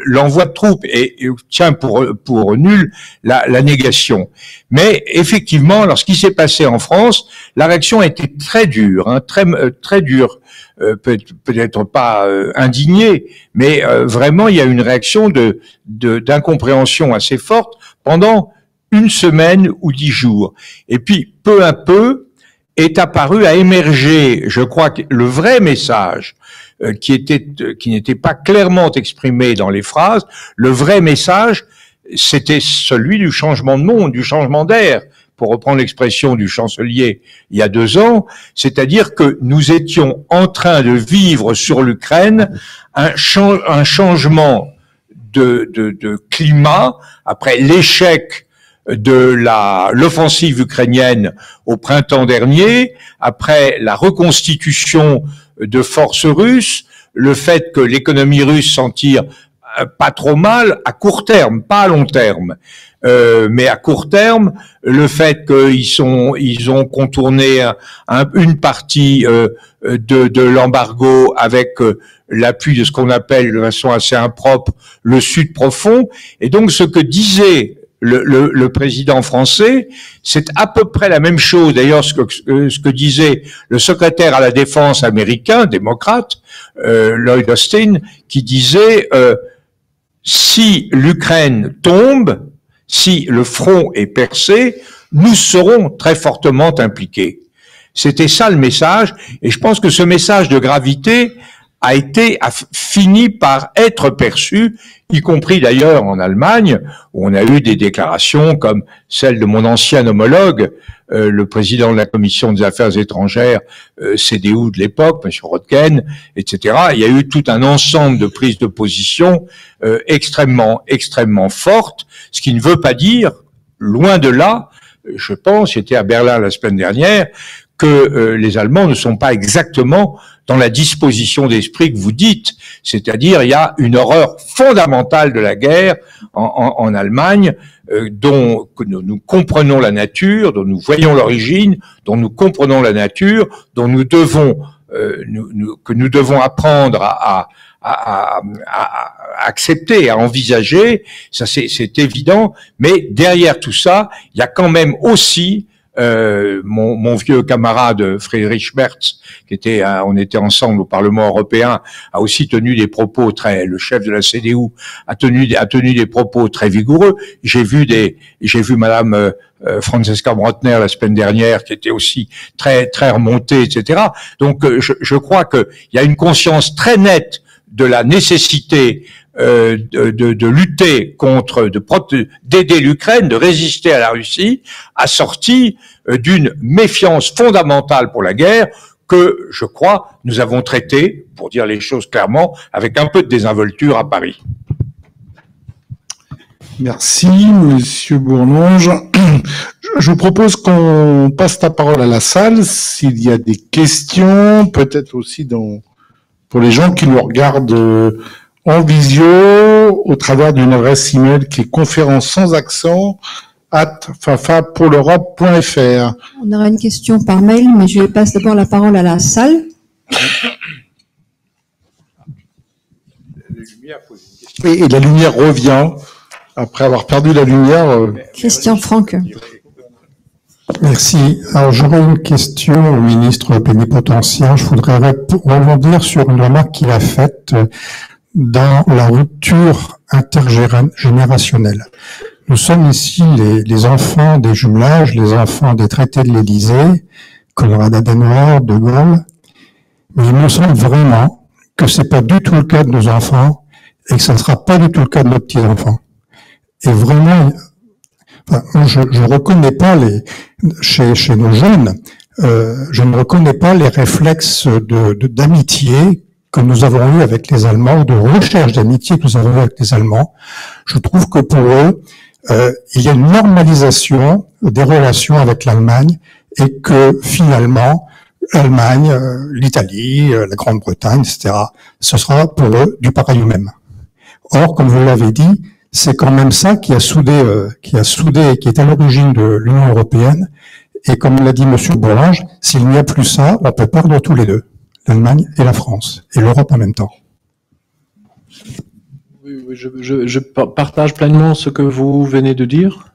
l'envoi de troupes, et tient pour nul la négation. Mais effectivement, lorsqu'il s'est passé en France, la réaction a été très dure, très dure, peut-être pas indignée, mais vraiment il y a une réaction d'incompréhension assez forte pendant une semaine ou 10 jours. Et puis peu à peu est apparu à émerger, je crois, que le vrai message qui n'était pas clairement exprimé dans les phrases. Le vrai message, c'était celui du changement de monde, du changement d'air, pour reprendre l'expression du chancelier il y a 2 ans, c'est-à-dire que nous étions en train de vivre sur l'Ukraine un changement de climat après l'échec de l'offensive ukrainienne au printemps dernier, après la reconstitution de forces russes, le fait que l'économie russe s'en tire pas trop mal à court terme, pas à long terme, mais à court terme, le fait qu'ils ont contourné une partie de l'embargo avec l'appui de ce qu'on appelle de façon assez impropre le Sud profond, et donc ce que disait le président français, c'est à peu près la même chose. D'ailleurs, ce que disait le secrétaire à la défense américain, démocrate, Lloyd Austin, qui disait si l'Ukraine tombe, si le front est percé, nous serons très fortement impliqués. C'était ça le message, et je pense que ce message de gravité a fini par être perçu, y compris d'ailleurs en Allemagne, où on a eu des déclarations comme celle de mon ancien homologue, le président de la Commission des Affaires étrangères, CDU de l'époque, M. Röttgen, etc. Il y a eu tout un ensemble de prises de position extrêmement fortes, ce qui ne veut pas dire, loin de là, je pense, j'étais à Berlin la semaine dernière, que les Allemands ne sont pas exactement dans la disposition d'esprit que vous dites, c'est-à-dire il y a une horreur fondamentale de la guerre en Allemagne, dont nous comprenons la nature, dont nous voyons l'origine, dont nous comprenons la nature, dont nous devons que nous devons apprendre à accepter, à envisager. Ça c'est évident, mais derrière tout ça, il y a quand même aussi mon vieux camarade Friedrich Merz, on était ensemble au Parlement européen, a aussi tenu des propos le chef de la CDU a tenu des propos très vigoureux. J'ai vu Madame Franziska Brandner la semaine dernière, qui était aussi très remontée, etc. Donc je crois que il y a une conscience très nette de la nécessité de lutter contre, d'aider l'Ukraine, de résister à la Russie, assortie d'une méfiance fondamentale pour la guerre que, je crois, nous avons traité, pour dire les choses clairement, avec un peu de désinvolture à Paris. Merci, Monsieur Bourlange. Je vous propose qu'on passe la parole à la salle, s'il y a des questions, peut-être aussi pour les gens qui nous regardent en visio, au travers d'une adresse email qui est conférence sans accent @fafapourleurope.fr. On aura une question par mail, mais je passe d'abord la parole à la salle. Et la lumière revient, après avoir perdu la lumière. Christian Franck. Merci. Alors, j'aurais une question au ministre plénipotentiaire. Je voudrais rebondir sur une remarque qu'il a faite dans la rupture intergénérationnelle. Nous sommes ici les enfants des jumelages, les enfants des traités de l'Élysée, Konrad Adenauer, De Gaulle, mais il me semble vraiment que c'est pas du tout le cas de nos enfants et que ça ne sera pas du tout le cas de nos petits-enfants. Et vraiment, je reconnais pas chez nos jeunes, je ne reconnais pas les réflexes d'amitié que nous avons eu avec les Allemands, ou de recherche d'amitié que nous avons eu avec les Allemands. Je trouve que pour eux, il y a une normalisation des relations avec l'Allemagne et que finalement, l'Allemagne, l'Italie, la Grande-Bretagne, etc., ce sera pour eux du pareil au même. Or, comme vous l'avez dit, c'est quand même ça qui a soudé, qui est à l'origine de l'Union européenne. Et comme l'a dit Monsieur Bourlange, s'il n'y a plus ça, on peut perdre tous les deux, l'Allemagne et la France, et l'Europe en même temps. Oui, je partage pleinement ce que vous venez de dire.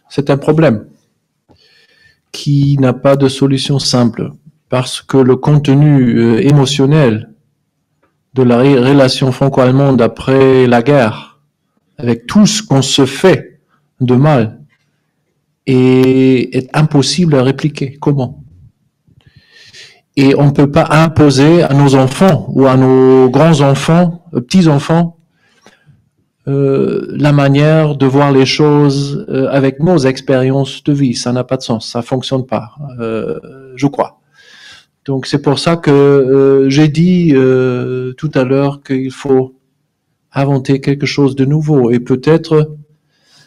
C'est un problème qui n'a pas de solution simple, parce que le contenu émotionnel de la relation franco-allemande après la guerre, avec tout ce qu'on se fait de mal, est impossible à répliquer. Comment? Et on ne peut pas imposer à nos enfants ou à nos grands-enfants, petits-enfants, la manière de voir les choses avec nos expériences de vie. Ça n'a pas de sens, ça fonctionne pas, je crois. Donc c'est pour ça que j'ai dit tout à l'heure qu'il faut inventer quelque chose de nouveau, et peut-être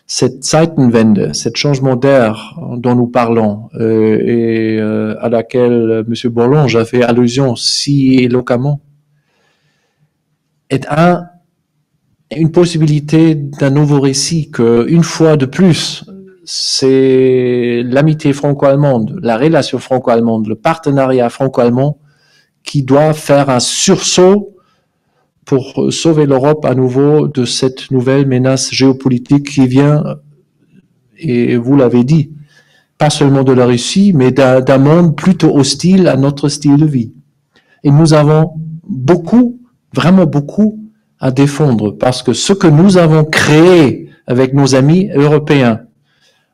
cette Zeitenwende, cet changement d'air dont nous parlons et à laquelle M. Bourlange a fait allusion si éloquemment, est une possibilité d'un nouveau récit que, une fois de plus, c'est l'amitié franco-allemande, la relation franco-allemande, le partenariat franco-allemand qui doit faire un sursaut pour sauver l'Europe à nouveau de cette nouvelle menace géopolitique qui vient et vous l'avez dit, pas seulement de la Russie, mais d'un monde plutôt hostile à notre style de vie. Et nous avons beaucoup, vraiment beaucoup à défendre, parce que ce que nous avons créé avec nos amis européens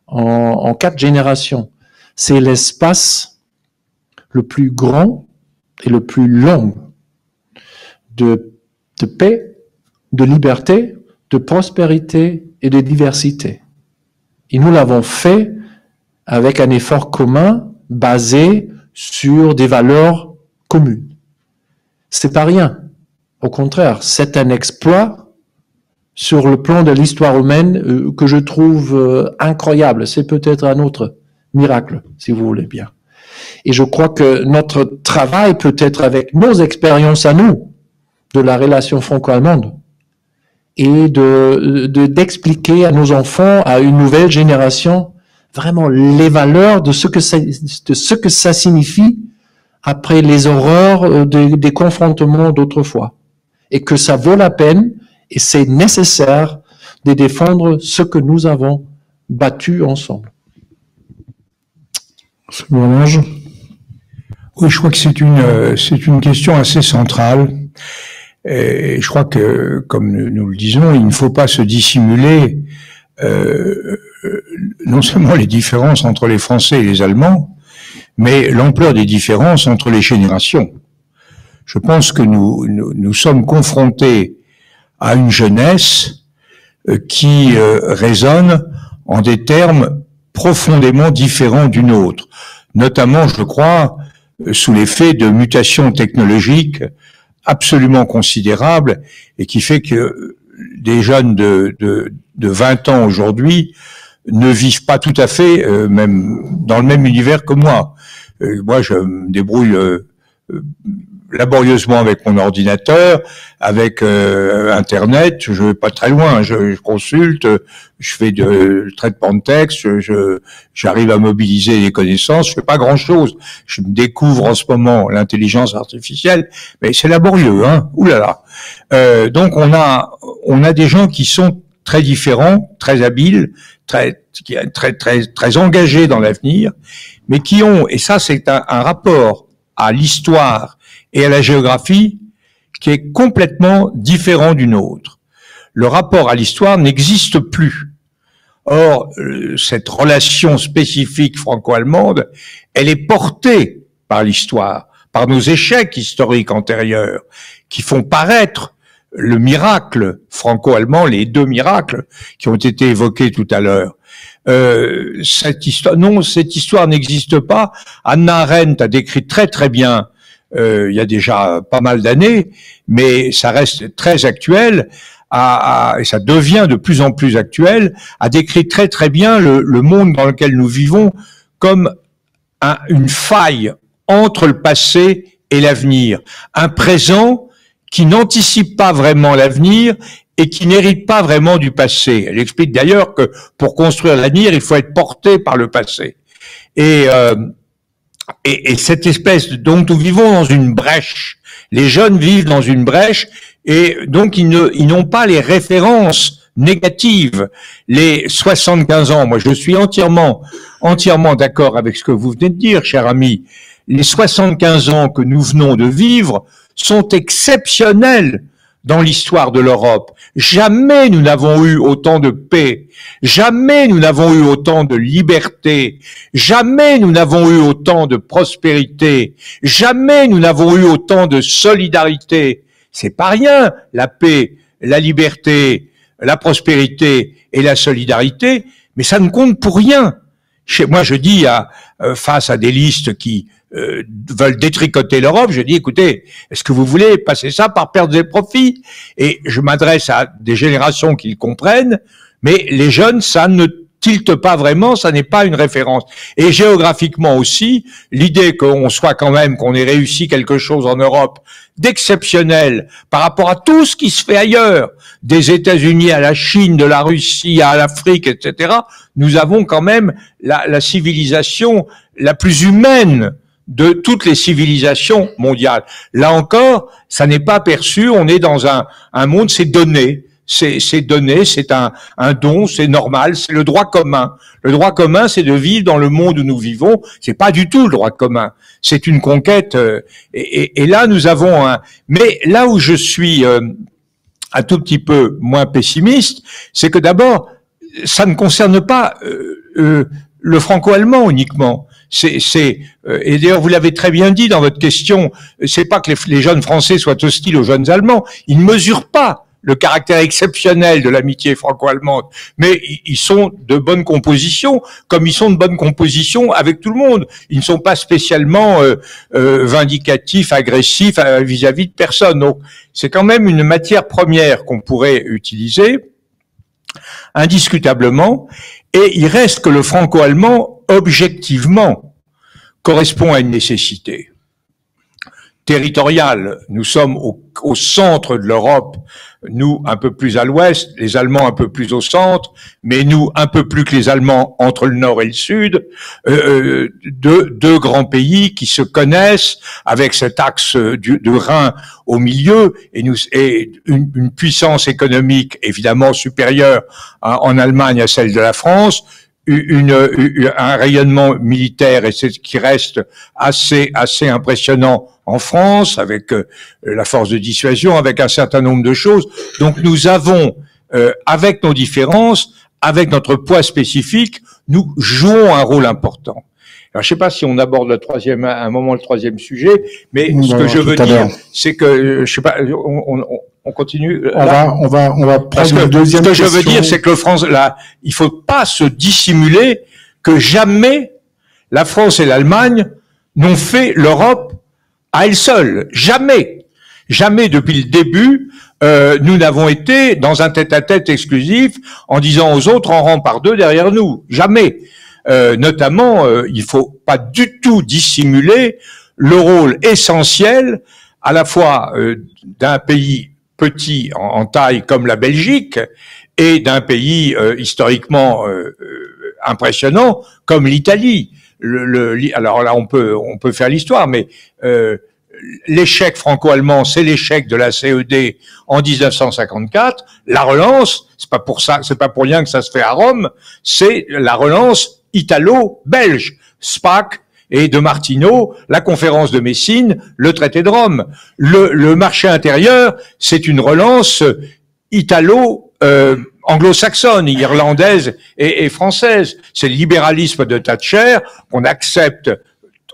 en 4 générations, c'est l'espace le plus grand et le plus long de paix, de liberté, de prospérité et de diversité. Et nous l'avons fait avec un effort commun basé sur des valeurs communes. C'est pas rien. Au contraire, c'est un exploit sur le plan de l'histoire humaine que je trouve incroyable. C'est peut-être un autre miracle, si vous voulez bien. Et je crois que notre travail peut être avec nos expériences à nous de la relation franco-allemande et d'expliquer à nos enfants, à une nouvelle génération, vraiment les valeurs de ce que ça signifie après les horreurs des confrontements d'autrefois. Et que ça vaut la peine et c'est nécessaire de défendre ce que nous avons battu ensemble. Oui, je crois que c'est une question assez centrale. Et je crois que, comme nous le disons, il ne faut pas se dissimuler non seulement les différences entre les Français et les Allemands, mais l'ampleur des différences entre les générations. Je pense que nous sommes confrontés à une jeunesse qui raisonne en des termes profondément différents d'une autre, notamment, je crois, sous l'effet de mutations technologiques absolument considérables et qui fait que des jeunes de 20 ans aujourd'hui ne vivent pas tout à fait même dans le même univers que moi. Moi, je me débrouille laborieusement avec mon ordinateur, avec Internet, je vais pas très loin, je consulte, je fais de traitement de texte, j'arrive à mobiliser les connaissances, je fais pas grand-chose. Je me découvre en ce moment l'intelligence artificielle, mais c'est laborieux, hein. Ouh là là. Donc on a des gens qui sont très différents, très habiles, très engagés dans l'avenir, mais qui ont, et ça c'est un rapport à l'histoire et à la géographie qui est complètement différent du nôtre. Le rapport à l'histoire n'existe plus. Or, cette relation spécifique franco-allemande, elle est portée par l'histoire, par nos échecs historiques antérieurs, qui font paraître le miracle franco-allemand, les 2 miracles qui ont été évoqués tout à l'heure. Cette histoire n'existe pas. Hannah Arendt a décrit très très bien il y a déjà pas mal d'années, mais ça reste très actuel, et ça devient de plus en plus actuel, a décrit très très bien le monde dans lequel nous vivons comme une faille entre le passé et l'avenir, un présent qui n'anticipe pas vraiment l'avenir et qui n'hérite pas vraiment du passé. Elle explique d'ailleurs que pour construire l'avenir, il faut être porté par le passé. Et cette espèce, donc nous vivons dans une brèche. Les jeunes vivent dans une brèche et donc ils n'ont pas les références négatives. Les 75 ans, moi je suis entièrement d'accord avec ce que vous venez de dire, cher ami. Les 75 ans que nous venons de vivre sont exceptionnels dans l'histoire de l'Europe. Jamais nous n'avons eu autant de paix, jamais nous n'avons eu autant de liberté, jamais nous n'avons eu autant de prospérité, jamais nous n'avons eu autant de solidarité. C'est pas rien, la paix, la liberté, la prospérité et la solidarité, mais ça ne compte pour rien. Moi, je dis face à des listes qui veulent détricoter l'Europe, je dis, écoutez, est-ce que vous voulez passer ça par perte des profits? Et je m'adresse à des générations qui le comprennent, mais les jeunes, ça ne tilte pas vraiment, ça n'est pas une référence. Et géographiquement aussi, l'idée qu'on ait réussi quelque chose en Europe d'exceptionnel par rapport à tout ce qui se fait ailleurs, des États-Unis à la Chine, de la Russie à l'Afrique, etc., nous avons quand même la civilisation la plus humaine de toutes les civilisations mondiales. Là encore, ça n'est pas perçu, on est dans un monde, c'est donné. c'est donné, c'est un don, c'est normal, c'est le droit commun. Le droit commun, c'est de vivre dans le monde où nous vivons. C'est pas du tout le droit commun. C'est une conquête. Et là, nous avons mais là où je suis un tout petit peu moins pessimiste, c'est que d'abord, ça ne concerne pas le franco-allemand uniquement. Et d'ailleurs, vous l'avez très bien dit dans votre question, c'est pas que les jeunes Français soient hostiles aux jeunes Allemands. Ils ne mesurent pas le caractère exceptionnel de l'amitié franco-allemande, mais ils sont de bonne composition, comme ils sont de bonne composition avec tout le monde. Ils ne sont pas spécialement vindicatifs, agressifs vis-à-vis de personne. Donc, c'est quand même une matière première qu'on pourrait utiliser, indiscutablement, et il reste que le franco-allemand, objectivement, correspond à une nécessité territoriale. Nous sommes au centre de l'Europe, nous un peu plus à l'ouest, les Allemands un peu plus au centre, mais nous un peu plus que les Allemands entre le nord et le sud, deux grands pays qui se connaissent avec cet axe du Rhin au milieu, et une puissance économique évidemment supérieure en Allemagne à celle de la France, un rayonnement militaire, et c'est ce qui reste assez impressionnant en France, avec la force de dissuasion, avec un certain nombre de choses. Donc nous avons, avec nos différences, avec notre poids spécifique, nous jouons un rôle important. Alors je sais pas si on aborde à un moment le troisième sujet, mais ce que je veux dire, c'est que je sais pas, on continue. On va prendre une deuxième question. Ce que je veux dire, c'est que il faut pas se dissimuler que jamais la France et l'Allemagne n'ont fait l'Europe à elles seules. Jamais. Jamais depuis le début, nous n'avons été dans un tête-à-tête exclusif en disant aux autres en rang par deux derrière nous. Jamais. Notamment, il faut pas du tout dissimuler le rôle essentiel à la fois d'un pays petit en taille comme la Belgique et d'un pays historiquement impressionnant comme l'Italie. Alors là, on peut faire l'histoire, mais l'échec franco-allemand, c'est l'échec de la CED en 1954. La relance, c'est pas pour rien que ça se fait à Rome, c'est la relance italo-belge, SPAC et de Martineau, la conférence de Messine, le traité de Rome. Le marché intérieur, c'est une relance anglo-saxonne, irlandaise et française. C'est le libéralisme de Thatcher qu'on accepte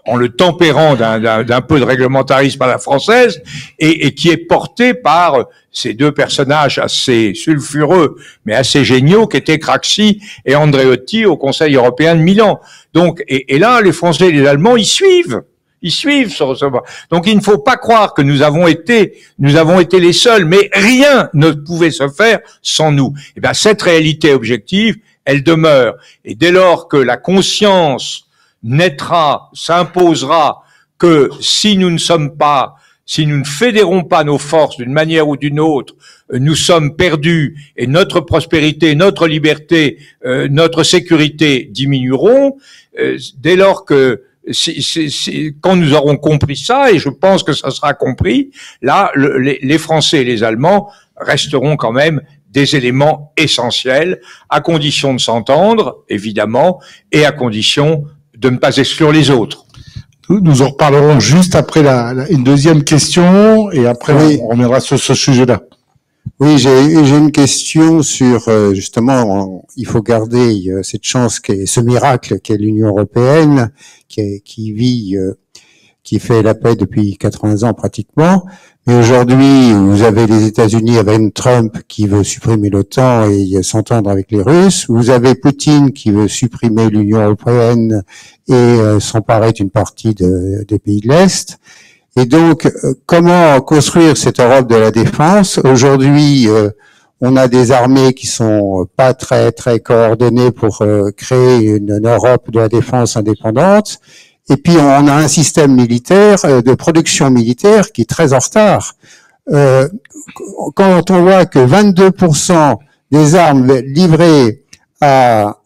en le tempérant d'un peu de réglementarisme à la française, et qui est porté par ces deux personnages assez sulfureux, mais assez géniaux, qui étaient Craxi et Andreotti au Conseil européen de Milan. Donc, et là, les Français et les Allemands, ils suivent sur ce. Donc, il ne faut pas croire que nous avons été les seuls, mais rien ne pouvait se faire sans nous. Et bien, cette réalité objective, elle demeure. Et dès lors que la conscience naîtra, s'imposera, que si nous ne fédérons pas nos forces d'une manière ou d'une autre, nous sommes perdus et notre prospérité, notre liberté, notre sécurité diminueront. Dès lors que quand nous aurons compris ça, et je pense que ça sera compris, là, les Français et les Allemands resteront quand même des éléments essentiels, à condition de s'entendre, évidemment, et à condition de ne pas exclure les autres. Nous en reparlerons juste après une deuxième question, et après oui. On reviendra sur ce sujet-là. Oui, j'ai une question sur justement, il faut garder cette chance, ce miracle qu'est l'Union européenne, qui fait la paix depuis 80 ans pratiquement. Mais aujourd'hui, vous avez les États-Unis avec Trump qui veut supprimer l'OTAN et s'entendre avec les Russes. Vous avez Poutine qui veut supprimer l'Union européenne et s'emparer d'une partie des pays de l'Est. Et donc, comment construire cette Europe de la défense? Aujourd'hui, on a des armées qui sont pas très coordonnées pour créer une Europe de la défense indépendante. Et puis, on a un système militaire, de production militaire qui est très en retard. Quand on voit que 22% des armes livrées à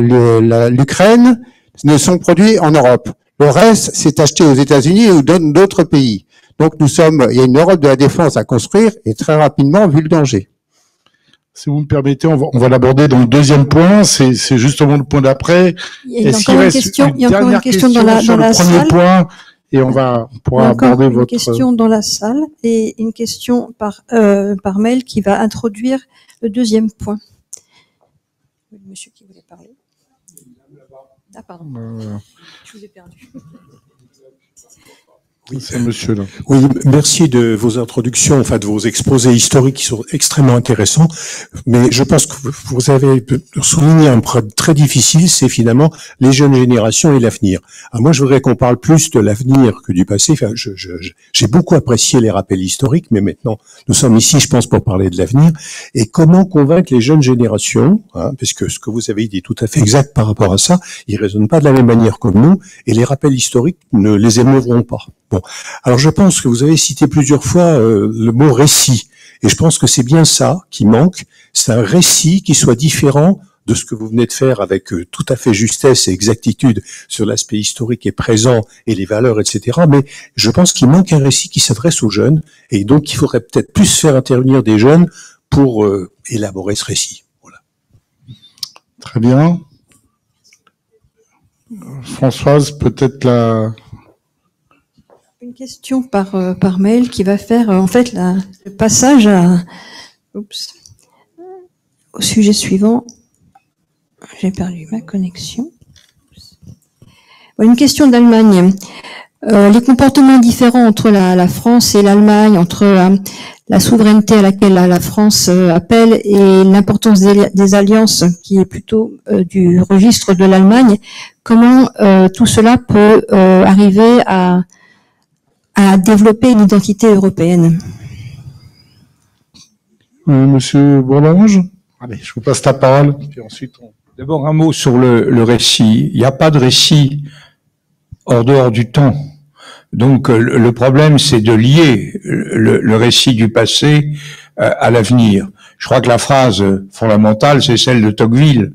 l'Ukraine ne sont produites en Europe. Le reste, c'est acheté aux États-Unis ou d'autres pays. Donc, il y a une Europe de la défense à construire et très rapidement, vu le danger. Si vous me permettez, on va l'aborder dans le deuxième point. C'est justement le point d'après. Il y a encore une question dans la premier salle. Point, et on pourra aborder une votre question dans la salle et une question par mail qui va introduire le deuxième point. Le monsieur qui voulait parler. Ah pardon. Je vous ai perdu. Oui, c'est monsieur là. Oui, merci de vos introductions, enfin de vos exposés historiques qui sont extrêmement intéressants. Mais je pense que vous avez souligné un problème très difficile, c'est finalement les jeunes générations et l'avenir. Alors moi, je voudrais qu'on parle plus de l'avenir que du passé. Enfin, j'ai beaucoup apprécié les rappels historiques, mais maintenant, nous sommes ici, je pense, pour parler de l'avenir. Et comment convaincre les jeunes générations, parce que ce que vous avez dit est tout à fait exact par rapport à ça, ils raisonnent pas de la même manière comme nous, et les rappels historiques ne les émeuvront pas. Bon, alors je pense que vous avez cité plusieurs fois le mot récit, et je pense que c'est bien ça qui manque, c'est un récit qui soit différent de ce que vous venez de faire avec tout à fait justesse et exactitude sur l'aspect historique et présent et les valeurs, etc. Mais je pense qu'il manque un récit qui s'adresse aux jeunes, et donc il faudrait peut-être plus faire intervenir des jeunes pour élaborer ce récit. Voilà. Très bien. Françoise, peut-être Une question par mail qui va faire en fait le passage au sujet suivant. J'ai perdu ma connexion. Une question d'Allemagne. Les comportements différents entre la France et l'Allemagne, entre la souveraineté à laquelle la France appelle et l'importance des alliances qui est plutôt du registre de l'Allemagne, comment tout cela peut arriver à développer une identité européenne. Monsieur Bourlange, allez, je vous passe la parole. Puis ensuite, D'abord un mot sur le récit. Il n'y a pas de récit hors dehors du temps. Donc le problème, c'est de lier le récit du passé à l'avenir. Je crois que la phrase fondamentale, c'est celle de Tocqueville.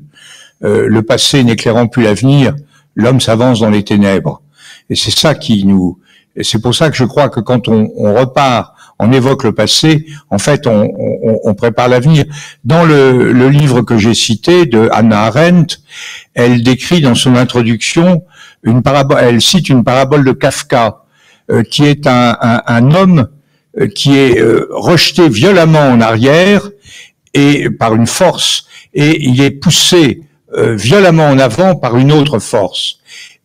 Le passé n'éclairant plus l'avenir, l'homme s'avance dans les ténèbres. Et c'est ça et c'est pour ça que je crois que quand on repart, on évoque le passé, en fait, on prépare l'avenir. Dans le livre que j'ai cité de Hannah Arendt, elle décrit dans son introduction elle cite une parabole de Kafka, qui est un homme qui est rejeté violemment en arrière et par une force, et il est poussé violemment en avant par une autre force.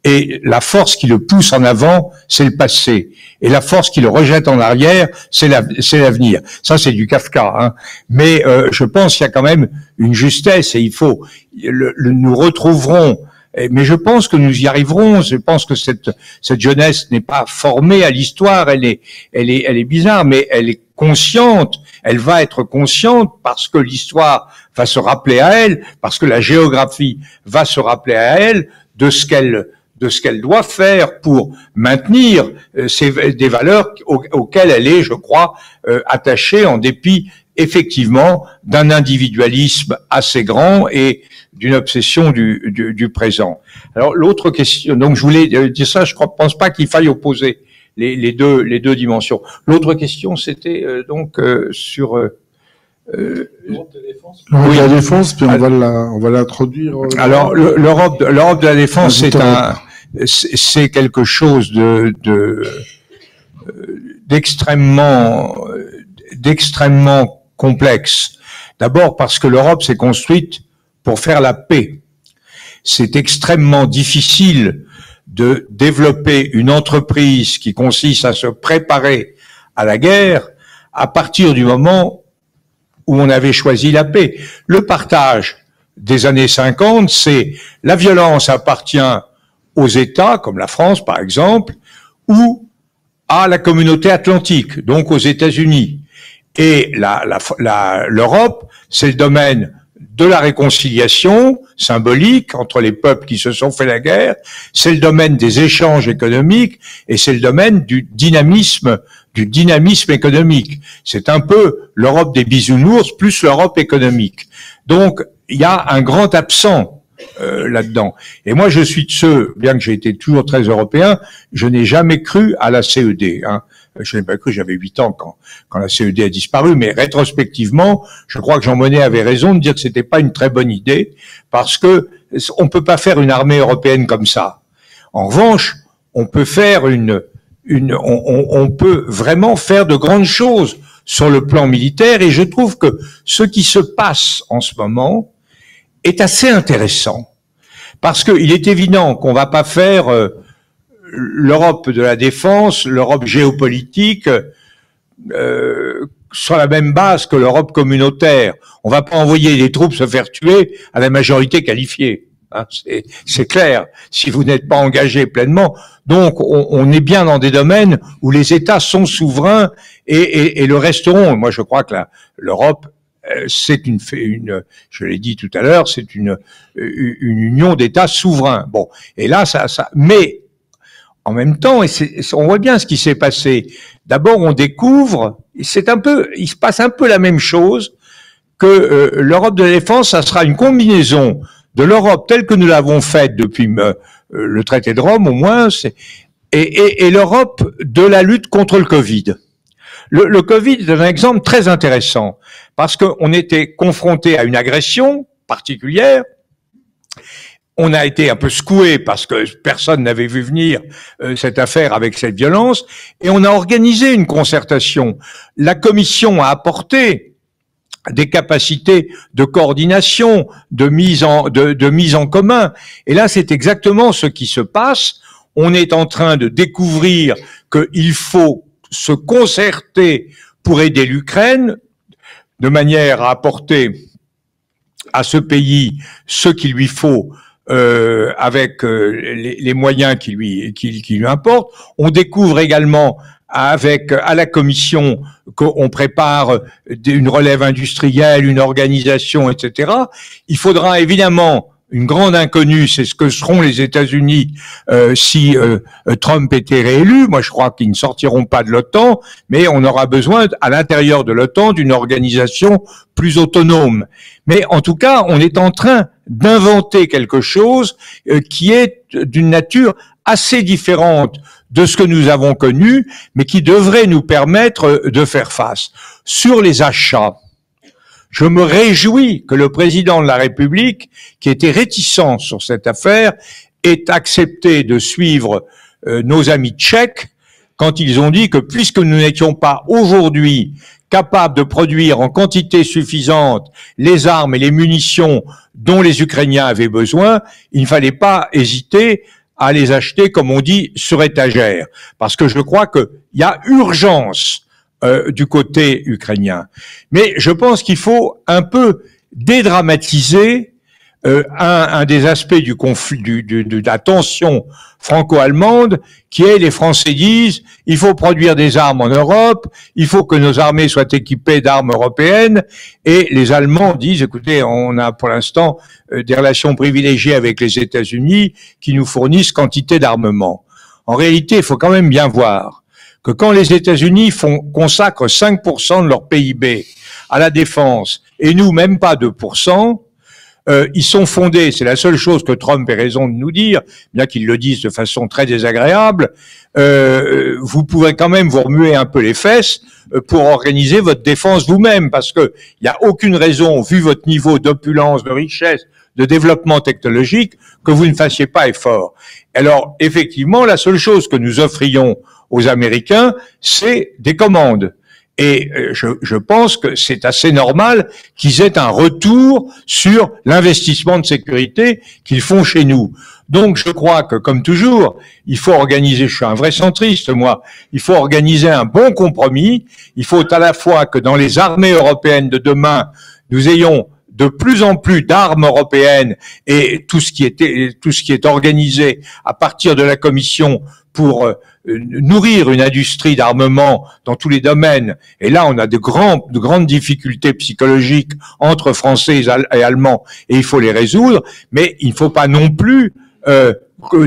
Et la force qui le pousse en avant, c'est le passé. Et la force qui le rejette en arrière, c'est l'avenir. Ça, c'est du Kafka, hein. Mais je pense qu'il y a quand même une justesse, et il faut nous retrouverons. Mais je pense que nous y arriverons. Je pense que cette jeunesse n'est pas formée à l'histoire. Elle est bizarre, mais elle est consciente. Elle va être consciente parce que l'histoire va se rappeler à elle, parce que la géographie va se rappeler à elle de ce qu'elle doit faire pour maintenir des valeurs auxquelles elle est, je crois, attachée en dépit, effectivement, d'un individualisme assez grand et d'une obsession du présent. Alors l'autre question, donc je voulais dire ça, je pense pas qu'il faille opposer les deux dimensions. L'autre question, c'était sur l'Europe de la défense, puis on va l'introduire. Alors l'Europe de la défense, c'est quelque chose d'extrêmement complexe. D'abord parce que l'Europe s'est construite pour faire la paix. C'est extrêmement difficile de développer une entreprise qui consiste à se préparer à la guerre à partir du moment où on avait choisi la paix. Le partage des années 50, c'est la violence appartient aux États, comme la France par exemple, ou à la communauté atlantique, donc aux États-Unis. Et l'Europe, c'est le domaine de la réconciliation symbolique entre les peuples qui se sont fait la guerre, c'est le domaine des échanges économiques et c'est le domaine du dynamisme économique. C'est un peu l'Europe des bisounours plus l'Europe économique. Donc, il y a un grand absent là-dedans. Et moi, je suis de ceux, bien que j'ai été toujours très européen, je n'ai jamais cru à la CED. Hein. Je n'ai pas cru, j'avais 8 ans quand la CED a disparu, mais rétrospectivement, je crois que Jean Monnet avait raison de dire que c'était pas une très bonne idée, parce que on peut pas faire une armée européenne comme ça. En revanche, on peut faire on peut vraiment faire de grandes choses sur le plan militaire, et je trouve que ce qui se passe en ce moment est assez intéressant. Parce qu'il est évident qu'on va pas faire l'Europe de la défense, l'Europe géopolitique, sur la même base que l'Europe communautaire. On va pas envoyer les troupes se faire tuer à la majorité qualifiée. Hein, c'est clair, si vous n'êtes pas engagé pleinement. Donc, on est bien dans des domaines où les États sont souverains et le resteront. Moi, je crois que l'Europe, c'est je l'ai dit tout à l'heure, c'est une union d'États souverains. Bon, et là, mais en même temps, on voit bien ce qui s'est passé. D'abord, on découvre, il se passe un peu la même chose que l'Europe de la défense. Ça sera une combinaison de l'Europe telle que nous l'avons faite depuis le traité de Rome, au moins, et l'Europe de la lutte contre le Covid. Le Covid est un exemple très intéressant, parce qu'on était confronté à une agression particulière. On a été un peu secoué parce que personne n'avait vu venir cette affaire avec cette violence, et on a organisé une concertation. La Commission a apporté des capacités de coordination, de mise en commun. Et là, c'est exactement ce qui se passe. On est en train de découvrir qu'il faut se concerter pour aider l'Ukraine, de manière à apporter à ce pays ce qu'il lui faut avec les moyens qui lui importent. On découvre également à la Commission qu'on prépare une relève industrielle, une organisation, etc. Il faudra évidemment une grande inconnue, c'est ce que seront les États-Unis si Trump était réélu. Moi, je crois qu'ils ne sortiront pas de l'OTAN, mais on aura besoin, à l'intérieur de l'OTAN, d'une organisation plus autonome. Mais en tout cas, on est en train d'inventer quelque chose qui est d'une nature assez différente de ce que nous avons connu, mais qui devrait nous permettre de faire face. Sur les achats, je me réjouis que le président de la République, qui était réticent sur cette affaire, ait accepté de suivre nos amis tchèques quand ils ont dit que puisque nous n'étions pas aujourd'hui capables de produire en quantité suffisante les armes et les munitions dont les Ukrainiens avaient besoin, il ne fallait pas hésiter à les acheter, comme on dit, sur étagère. Parce que je crois qu'il y a urgence du côté ukrainien. Mais je pense qu'il faut un peu dédramatiser un des aspects du conflit, de la tension franco-allemande, qui est les Français disent il faut produire des armes en Europe, il faut que nos armées soient équipées d'armes européennes, et les Allemands disent écoutez, on a pour l'instant des relations privilégiées avec les États-Unis qui nous fournissent quantité d'armement. En réalité, il faut quand même bien voir que quand les États-Unis consacrent 5% de leur PIB à la défense, et nous même pas 2%, ils sont fondés, c'est la seule chose que Trump ait raison de nous dire, bien qu'il le dise de façon très désagréable, vous pouvez quand même vous remuer un peu les fesses pour organiser votre défense vous-même, parce que il n'y a aucune raison, vu votre niveau d'opulence, de richesse, de développement technologique, que vous ne fassiez pas effort. Alors, effectivement, la seule chose que nous offrions aux Américains, c'est des commandes. Et je pense que c'est assez normal qu'ils aient un retour sur l'investissement de sécurité qu'ils font chez nous. Donc je crois que, comme toujours, il faut organiser, je suis un vrai centriste moi, il faut organiser un bon compromis. Il faut à la fois que dans les armées européennes de demain, nous ayons de plus en plus d'armes européennes et tout ce qui est organisé à partir de la Commission pour nourrir une industrie d'armement dans tous les domaines. Et là, on a de grandes difficultés psychologiques entre Français et Allemands, et il faut les résoudre. Mais il ne faut pas non plus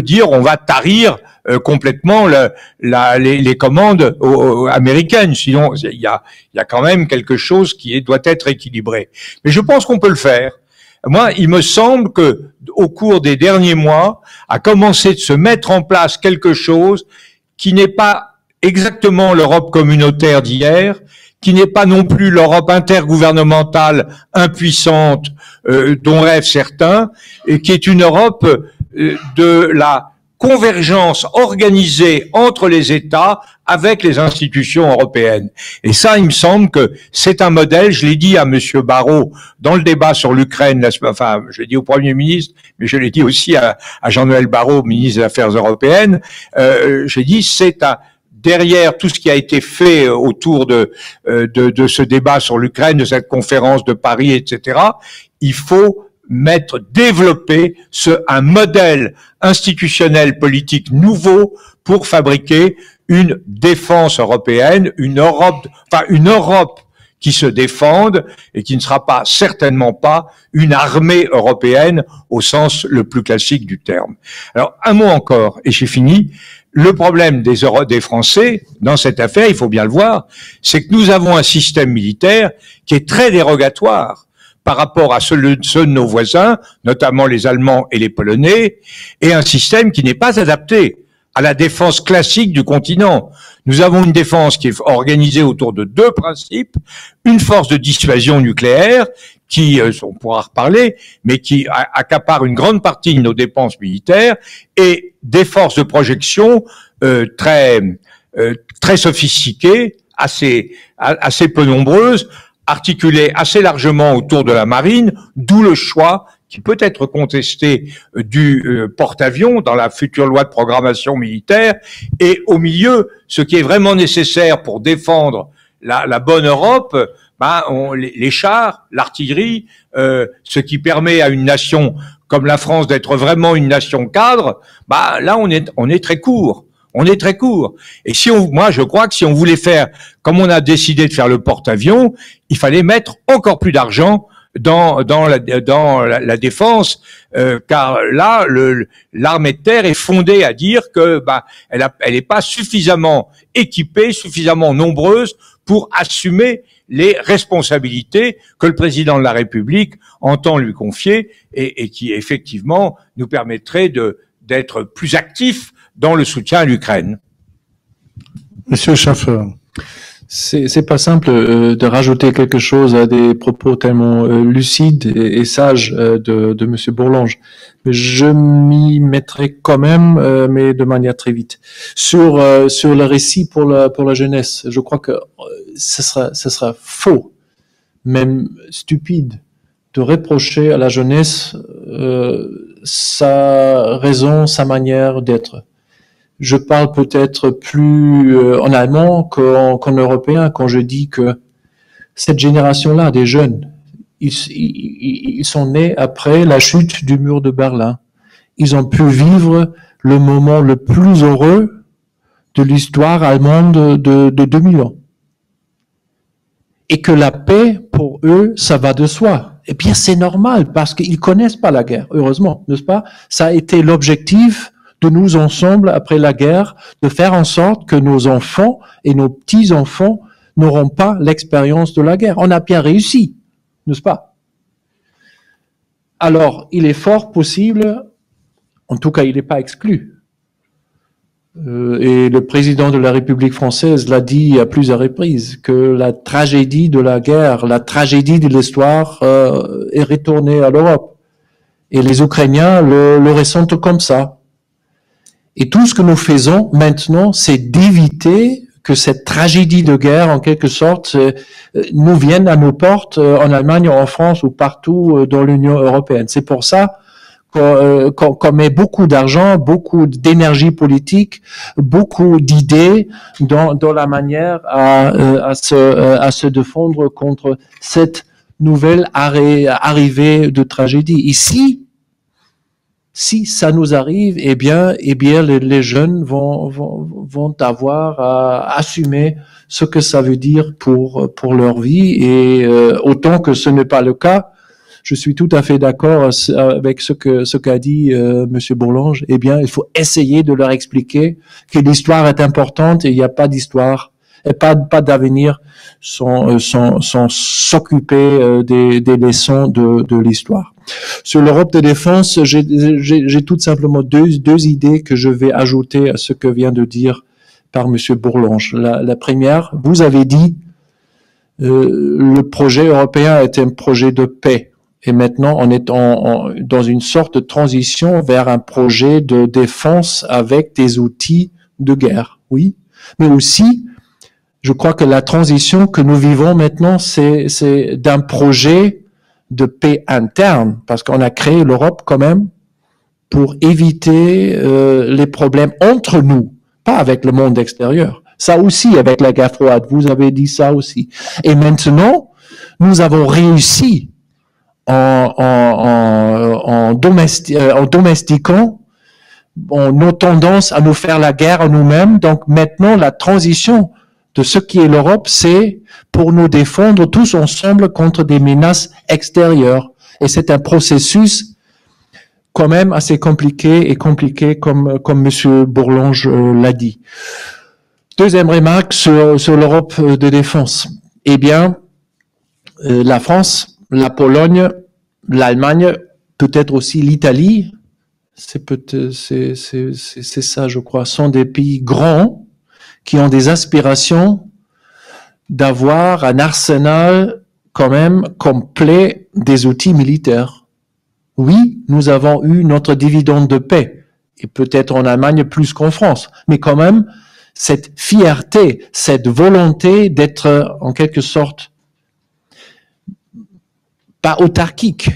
dire on va tarir complètement les commandes américaines. Sinon, il y a quand même quelque chose qui doit être équilibré. Mais je pense qu'on peut le faire. Moi, il me semble que, au cours des derniers mois, a commencé de se mettre en place quelque chose qui n'est pas exactement l'Europe communautaire d'hier, qui n'est pas non plus l'Europe intergouvernementale impuissante dont rêvent certains, et qui est une Europe de la convergence organisée entre les États avec les institutions européennes. Et ça, il me semble que c'est un modèle, je l'ai dit à Monsieur Barrot dans le débat sur l'Ukraine, enfin, je l'ai dit au Premier ministre, mais je l'ai dit aussi à Jean-Noël Barrot, ministre des Affaires européennes, j'ai dit, c'est derrière tout ce qui a été fait autour de ce débat sur l'Ukraine, de cette conférence de Paris, etc., il faut développer un modèle institutionnel politique nouveau pour fabriquer une défense européenne, une Europe qui se défende et qui ne sera pas, certainement pas, une armée européenne au sens le plus classique du terme. Alors, un mot encore, et j'ai fini. Le problème des Français dans cette affaire, il faut bien le voir, c'est que nous avons un système militaire qui est très dérogatoire par rapport à ceux de nos voisins, notamment les Allemands et les Polonais, et un système qui n'est pas adapté à la défense classique du continent. Nous avons une défense qui est organisée autour de deux principes, une force de dissuasion nucléaire, qui, on pourra reparler, mais qui accapare une grande partie de nos dépenses militaires, et des forces de projection très sophistiquées, assez peu nombreuses, articulées assez largement autour de la marine, d'où le choix qui peut être contesté du porte-avions dans la future loi de programmation militaire, et au milieu, ce qui est vraiment nécessaire pour défendre la bonne Europe, les chars, l'artillerie, ce qui permet à une nation comme la France d'être vraiment une nation cadre, là on est très court. On est très court. Et moi, je crois que si on voulait faire, comme on a décidé de faire le porte-avions, il fallait mettre encore plus d'argent dans la défense, car là, l'armée de terre est fondée à dire que elle est pas suffisamment équipée, suffisamment nombreuse pour assumer les responsabilités que le président de la République entend lui confier et qui effectivement nous permettraient d'être plus actifs dans le soutien à l'Ukraine. Monsieur Schaffer. C'est pas simple de rajouter quelque chose à des propos tellement lucides et sages de Monsieur Bourlange, mais je m'y mettrai quand même, mais de manière très vite. Sur le récit pour la jeunesse, je crois que ce sera faux, même stupide, de reprocher à la jeunesse sa raison, sa manière d'être. Je parle peut-être plus en allemand qu'en européen quand je dis que cette génération-là des jeunes, ils sont nés après la chute du mur de Berlin. Ils ont pu vivre le moment le plus heureux de l'histoire allemande de 2000 ans. Et que la paix, pour eux, ça va de soi. Eh bien, c'est normal parce qu'ils connaissent pas la guerre, heureusement, n'est-ce pas? Ça a été l'objectif de nous ensemble après la guerre, de faire en sorte que nos enfants et nos petits-enfants n'auront pas l'expérience de la guerre. On a bien réussi, n'est-ce pas? Alors, il est fort possible, en tout cas, il n'est pas exclu. Et le président de la République française l'a dit à plusieurs reprises, que la tragédie de la guerre, la tragédie de l'histoire est retournée à l'Europe. Et les Ukrainiens le ressentent comme ça. Et tout ce que nous faisons maintenant, c'est d'éviter que cette tragédie de guerre, en quelque sorte, nous vienne à nos portes en Allemagne, en France ou partout dans l'Union européenne. C'est pour ça qu'on met beaucoup d'argent, beaucoup d'énergie politique, beaucoup d'idées dans la manière à se défendre contre cette nouvelle arrivée de tragédie. Ici, si ça nous arrive, eh bien, les jeunes vont avoir à assumer ce que ça veut dire pour leur vie. Et autant que ce n'est pas le cas, je suis tout à fait d'accord avec ce qu'a dit Monsieur Bourlange. Eh bien, il faut essayer de leur expliquer que l'histoire est importante et il n'y a pas d'histoire et pas d'avenir sans s'occuper des leçons de l'histoire. Sur l'Europe de défense, j'ai tout simplement deux idées que je vais ajouter à ce que vient de dire par M. Bourlanges. La première, vous avez dit le projet européen est un projet de paix. Et maintenant, on est dans une sorte de transition vers un projet de défense avec des outils de guerre. Oui, mais aussi, je crois que la transition que nous vivons maintenant, c'est d'un projet de paix interne, parce qu'on a créé l'Europe quand même pour éviter les problèmes entre nous, pas avec le monde extérieur. Ça aussi, avec la guerre froide, vous avez dit ça aussi. Et maintenant, nous avons réussi en domestiquant nos tendances à nous faire la guerre à nous-mêmes. Donc maintenant, la transition de ce qui est l'Europe, c'est pour nous défendre tous ensemble contre des menaces extérieures. Et c'est un processus quand même assez compliqué comme M. Bourlanges l'a dit. Deuxième remarque sur l'Europe de défense. Eh bien, la France, la Pologne, l'Allemagne, peut-être aussi l'Italie, c'est ça, je crois, sont des pays grands qui ont des aspirations d'avoir un arsenal quand même complet des outils militaires. Oui, nous avons eu notre dividende de paix, et peut-être en Allemagne plus qu'en France, mais quand même, cette fierté, cette volonté d'être en quelque sorte pas autarquique,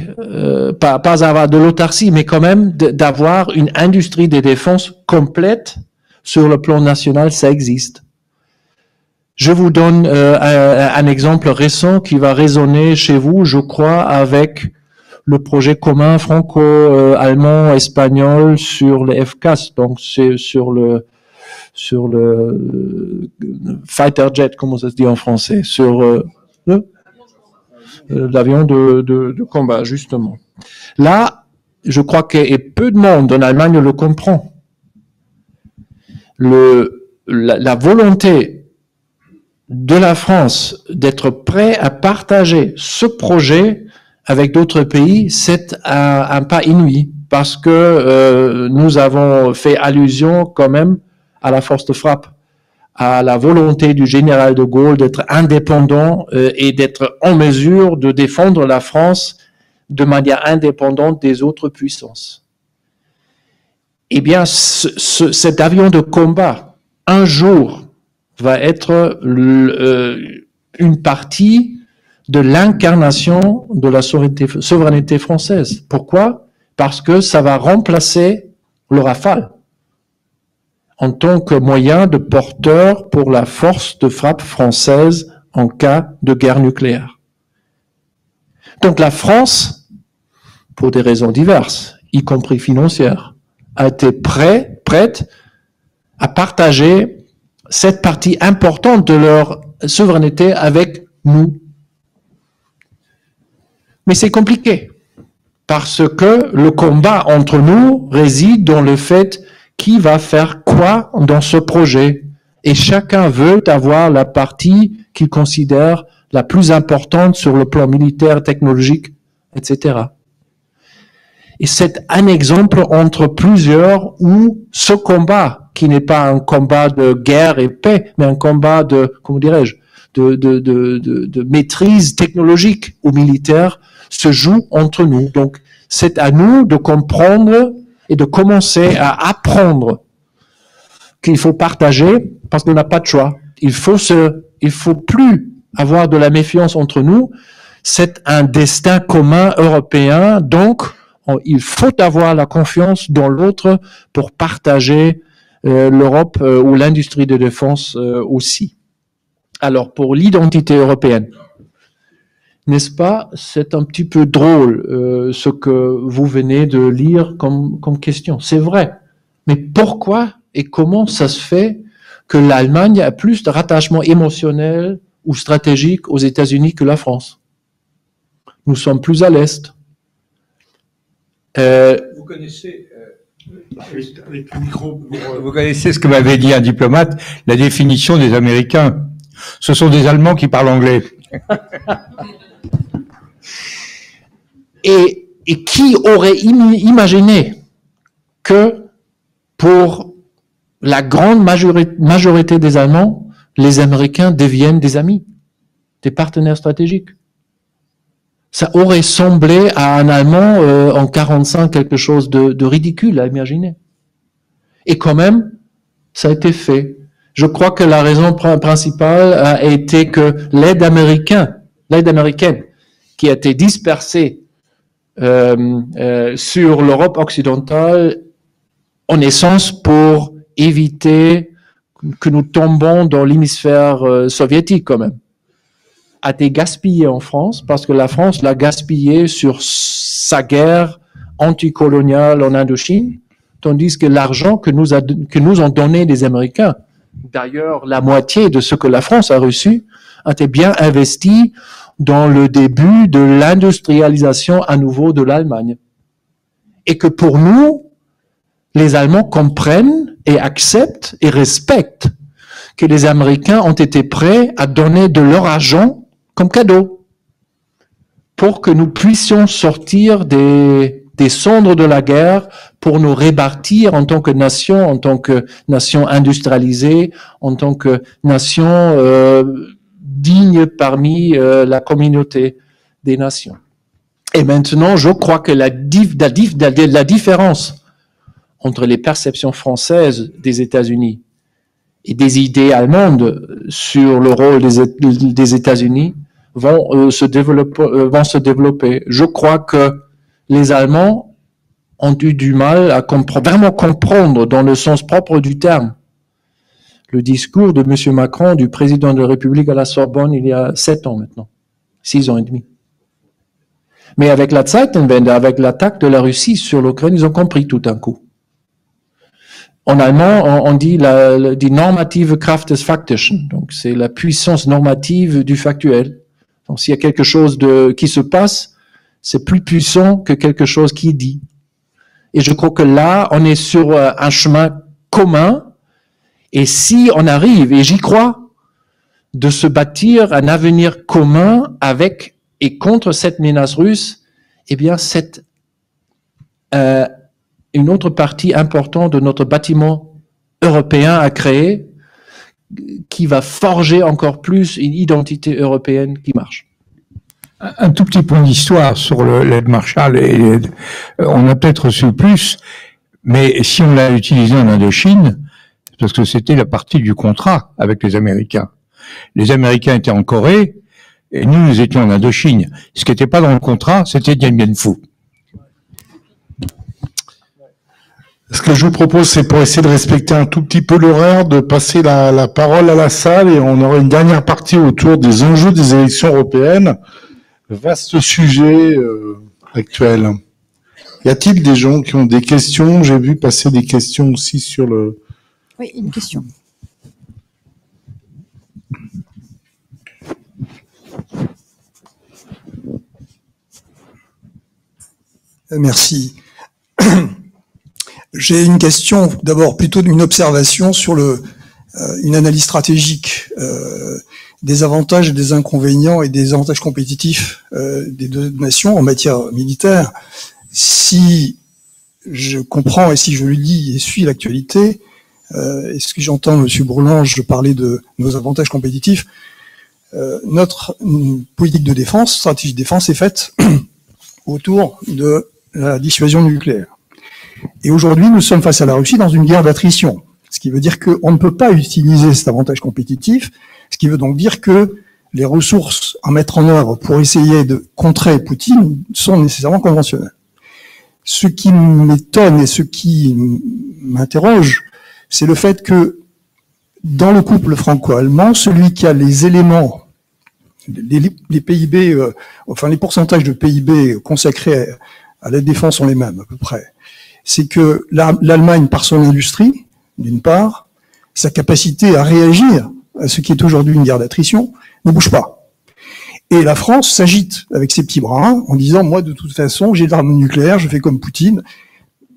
pas avoir de l'autarcie, mais quand même d'avoir une industrie de défense complète sur le plan national, ça existe. Je vous donne un exemple récent qui va résonner chez vous, je crois, avec le projet commun franco-allemand, espagnol sur les FCAS, donc c'est sur le fighter jet, comment ça se dit en français, sur l'avion de combat, justement. Là, je crois que peu de monde en Allemagne le comprend. La volonté de la France d'être prêt à partager ce projet avec d'autres pays, c'est un pas inouï, parce que nous avons fait allusion quand même à la force de frappe, à la volonté du général de Gaulle d'être indépendant et d'être en mesure de défendre la France de manière indépendante des autres puissances. Eh bien, cet avion de combat, un jour, va être une partie de l'incarnation de la souveraineté française. Pourquoi? Parce que ça va remplacer le Rafale en tant que moyen de porteur pour la force de frappe française en cas de guerre nucléaire. Donc la France, pour des raisons diverses, y compris financières, a été prête à partager cette partie importante de leur souveraineté avec nous. Mais c'est compliqué, parce que le combat entre nous réside dans le fait qui va faire quoi dans ce projet. Et chacun veut avoir la partie qu'il considère la plus importante sur le plan militaire, technologique, etc. Et c'est un exemple entre plusieurs où ce combat, qui n'est pas un combat de guerre et paix, mais un combat de, comment dirais-je, de maîtrise technologique ou militaire, se joue entre nous. Donc, c'est à nous de comprendre et de commencer à apprendre qu'il faut partager parce qu'on n'a pas de choix. Il faut plus avoir de la méfiance entre nous. C'est un destin commun européen. Donc, il faut avoir la confiance dans l'autre pour partager l'Europe ou l'industrie de défense aussi. Alors, pour l'identité européenne, n'est-ce pas, c'est un petit peu drôle ce que vous venez de lire comme question. C'est vrai. Mais pourquoi et comment ça se fait que l'Allemagne a plus de rattachement émotionnel ou stratégique aux États-Unis que la France? Nous sommes plus à l'Est. Vous connaissez, avec le micro, vous connaissez ce que m'avait dit un diplomate, la définition des Américains. Ce sont des Allemands qui parlent anglais. Et, qui aurait imaginé que pour la grande majorité des Allemands, les Américains deviennent des amis, des partenaires stratégiques. Ça aurait semblé à un Allemand en 45 quelque chose de ridicule à imaginer. Et quand même, ça a été fait. Je crois que la raison principale a été que l'aide américaine, qui a été dispersée sur l'Europe occidentale, en essence pour éviter que nous tombons dans l'hémisphère soviétique quand même, a été gaspillée en France parce que la France l'a gaspillée sur sa guerre anticoloniale en Indochine, tandis que l'argent que nous ont donné les Américains, d'ailleurs la moitié de ce que la France a reçu, a été bien investi dans le début de l'industrialisation à nouveau de l'Allemagne. Et que pour nous, les Allemands comprennent et acceptent et respectent que les Américains ont été prêts à donner de leur argent comme cadeau pour que nous puissions sortir des cendres de la guerre, pour nous rebâtir en tant que nation industrialisée, en tant que nation digne parmi la communauté des nations. Et maintenant, je crois que la différence entre les perceptions françaises des États-Unis et des idées allemandes sur le rôle des États-Unis vont se développer. Je crois que les Allemands ont eu du mal à vraiment comprendre, dans le sens propre du terme, le discours de M. Macron, du président de la République à la Sorbonne, il y a 7 ans maintenant, 6 ans et demi. Mais avec la Zeitenwende, avec l'attaque de la Russie sur l'Ukraine, ils ont compris tout d'un coup. En allemand, on dit die normative Kraft des Faktischen, donc c'est la puissance normative du factuel. Donc s'il y a quelque chose qui se passe, c'est plus puissant que quelque chose qui est dit. Et je crois que là, on est sur un chemin commun. Et si on arrive, et j'y crois, de se bâtir un avenir commun avec et contre cette menace russe, eh bien, c'est une autre partie importante de notre bâtiment européen à créer, qui va forger encore plus une identité européenne qui marche. Un tout petit point d'histoire sur l'aide Marshall. On a peut-être reçu plus, mais si on l'a utilisé en Indochine, c'est parce que c'était la partie du contrat avec les Américains. Les Américains étaient en Corée, et nous étions en Indochine. Ce qui n'était pas dans le contrat, c'était Dien Bien Phu. Ce que je vous propose, c'est, pour essayer de respecter un tout petit peu l'horaire, de passer la parole à la salle, et on aura une dernière partie autour des enjeux des élections européennes. Vaste sujet actuel. Y a-t-il des gens qui ont des questions? J'ai vu passer des questions aussi sur le... Oui, une question. Merci. J'ai une question, d'abord plutôt d'une observation sur une analyse stratégique des avantages et des inconvénients et des avantages compétitifs des deux nations en matière militaire. Si je comprends et si je le lis et suis l'actualité, et ce que j'entends M. Bourlange parler de nos avantages compétitifs, notre politique de défense, stratégie de défense est faite autour de la dissuasion nucléaire. Et aujourd'hui, nous sommes face à la Russie dans une guerre d'attrition, ce qui veut dire qu'on ne peut pas utiliser cet avantage compétitif, ce qui veut donc dire que les ressources à mettre en œuvre pour essayer de contrer Poutine sont nécessairement conventionnelles. Ce qui m'étonne et ce qui m'interroge, c'est le fait que dans le couple franco-allemand, celui qui a les éléments, les PIB, enfin les pourcentages de PIB consacrés à la défense sont les mêmes à peu près. C'est que l'Allemagne, par son industrie, d'une part, sa capacité à réagir à ce qui est aujourd'hui une guerre d'attrition, ne bouge pas. Et la France s'agite avec ses petits bras en disant, moi, de toute façon, j'ai l'arme nucléaire, je fais comme Poutine,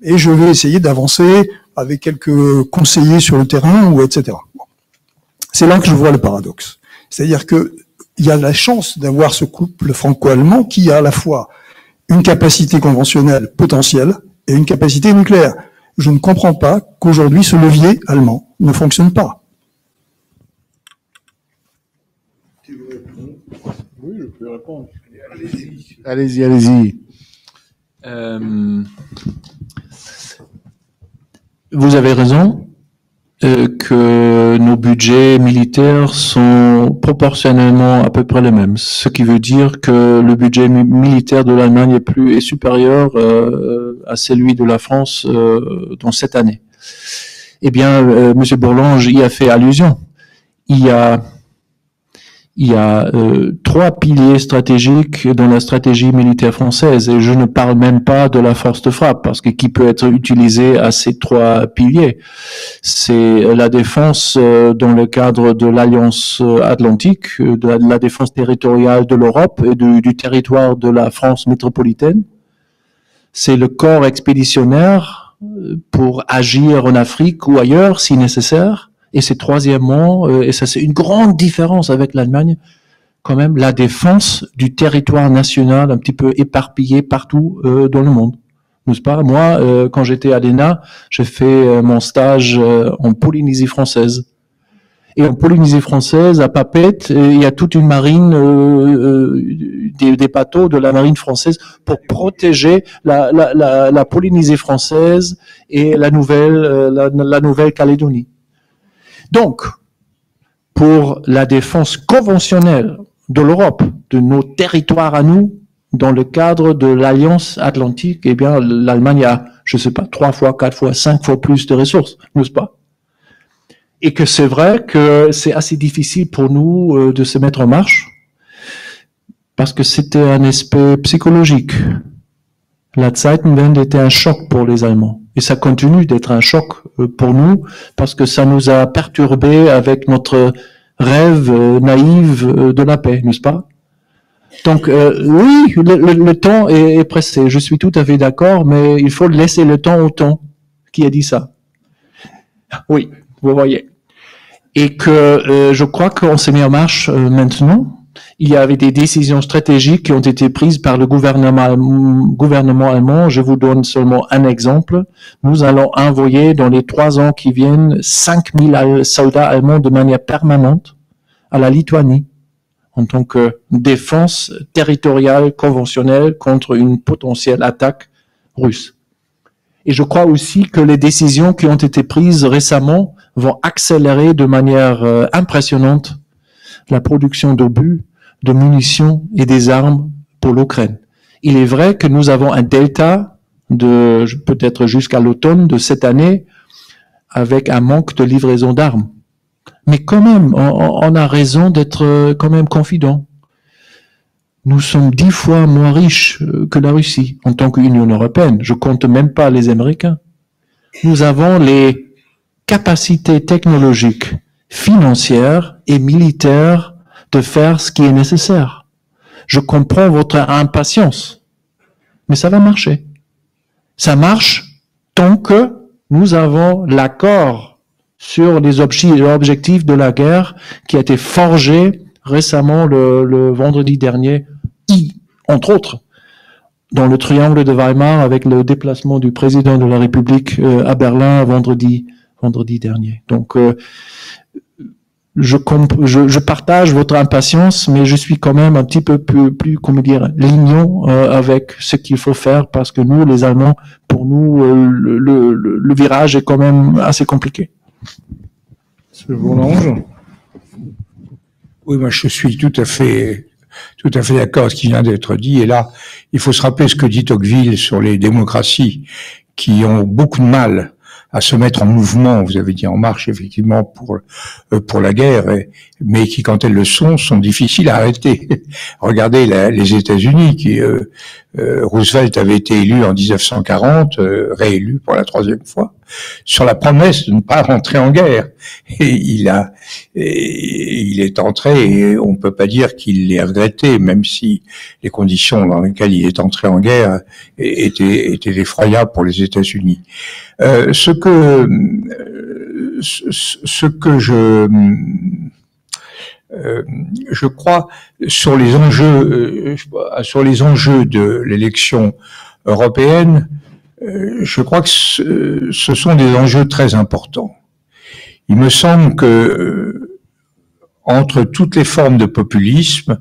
et je vais essayer d'avancer avec quelques conseillers sur le terrain, ou etc. C'est là que je vois le paradoxe. C'est-à-dire que il y a la chance d'avoir ce couple franco-allemand qui a à la fois une capacité conventionnelle potentielle et une capacité nucléaire. je ne comprends pas qu'aujourd'hui ce levier allemand ne fonctionne pas. Oui, je peux répondre. Allez-y. Vous avez raison que nos budgets militaires sont proportionnellement à peu près les mêmes, ce qui veut dire que le budget militaire de l'Allemagne est supérieur à celui de la France dans cette année. Eh bien, Monsieur Bourlange y a fait allusion. Il y a 3 piliers stratégiques dans la stratégie militaire française, et je ne parle même pas de la force de frappe, parce que qui peut être utilisé à ces 3 piliers. C'est la défense dans le cadre de l'Alliance Atlantique, de la défense territoriale de l'Europe et du territoire de la France métropolitaine. C'est le corps expéditionnaire pour agir en Afrique ou ailleurs si nécessaire. Et c'est troisièmement, et ça c'est une grande différence avec l'Allemagne, quand même, la défense du territoire national un petit peu éparpillé partout dans le monde. N'est-ce pas? Moi, quand j'étais à l'ENA, j'ai fait mon stage en Polynésie française. Et en Polynésie française, à Papeete, il y a toute une marine, des bateaux de la marine française pour protéger la Polynésie française et la Nouvelle-Calédonie. Donc, pour la défense conventionnelle de l'Europe, de nos territoires à nous, dans le cadre de l'Alliance Atlantique, eh bien, l'Allemagne a, je sais pas, 3 fois, 4 fois, 5 fois plus de ressources, n'est-ce pas? Et que c'est vrai que c'est assez difficile pour nous de se mettre en marche, parce que c'était un aspect psychologique. La Zeitenwende était un choc pour les Allemands. Et ça continue d'être un choc pour nous, parce que ça nous a perturbés avec notre rêve naïf de la paix, n'est-ce pas? Donc oui, le temps est pressé, je suis tout à fait d'accord, mais il faut laisser le temps au temps. Qui a dit ça? Oui, vous voyez. Et que je crois qu'on s'est mis en marche maintenant. Il y avait des décisions stratégiques qui ont été prises par le gouvernement allemand. Je vous donne seulement un exemple. Nous allons envoyer dans les 3 ans qui viennent 5000 soldats allemands de manière permanente à la Lituanie en tant que défense territoriale conventionnelle contre une potentielle attaque russe. Et je crois aussi que les décisions qui ont été prises récemment vont accélérer de manière impressionnante la production d'obus, de munitions et des armes pour l'Ukraine. Il est vrai que nous avons un delta de peut-être jusqu'à l'automne de cette année avec un manque de livraison d'armes. Mais quand même, on a raison d'être quand même confident. Nous sommes 10 fois moins riches que la Russie en tant qu'Union européenne. Je compte même pas les Américains. Nous avons les capacités technologiques, financières et militaires de faire ce qui est nécessaire. Je comprends votre impatience, mais ça va marcher. Ça marche tant que nous avons l'accord sur les objectifs de la guerre qui a été forgé récemment le vendredi dernier, entre autres, dans le triangle de Weimar avec le déplacement du président de la République à Berlin vendredi dernier. Donc, je partage votre impatience, mais je suis quand même un petit peu plus comment dire, lignant avec ce qu'il faut faire, parce que nous, les Allemands, pour nous, le virage est quand même assez compliqué. Monsieur Bourlange. Oui, moi je suis tout à fait d'accord avec ce qui vient d'être dit. Et là, il faut se rappeler ce que dit Tocqueville sur les démocraties qui ont beaucoup de mal à se mettre en mouvement, vous avez dit en marche effectivement pour la guerre, mais qui quand elles le sont difficiles à arrêter. Regardez les États-Unis qui Roosevelt avait été élu en 1940, réélu pour la 3e fois, sur la promesse de ne pas rentrer en guerre. Et il est entré, et on peut pas dire qu'il l'ait regretté, même si les conditions dans lesquelles il est entré en guerre étaient effroyables pour les États-Unis. Ce que je crois sur les enjeux de l'élection européenne, je crois que ce sont des enjeux très importants. Il me semble que entre toutes les formes de populisme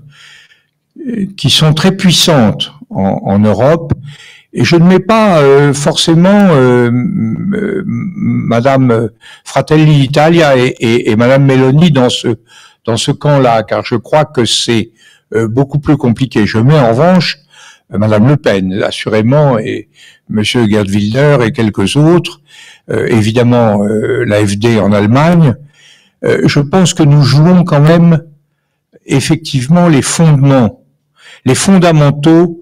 qui sont très puissantes en Europe, et je ne mets pas forcément Madame Fratelli d'Italia et Madame Meloni dans ce camp-là, car je crois que c'est beaucoup plus compliqué. Je mets en revanche Madame Le Pen, assurément, et Monsieur Geert Wilders et quelques autres, évidemment l'AfD en Allemagne. Je pense que nous jouons quand même effectivement les fondamentaux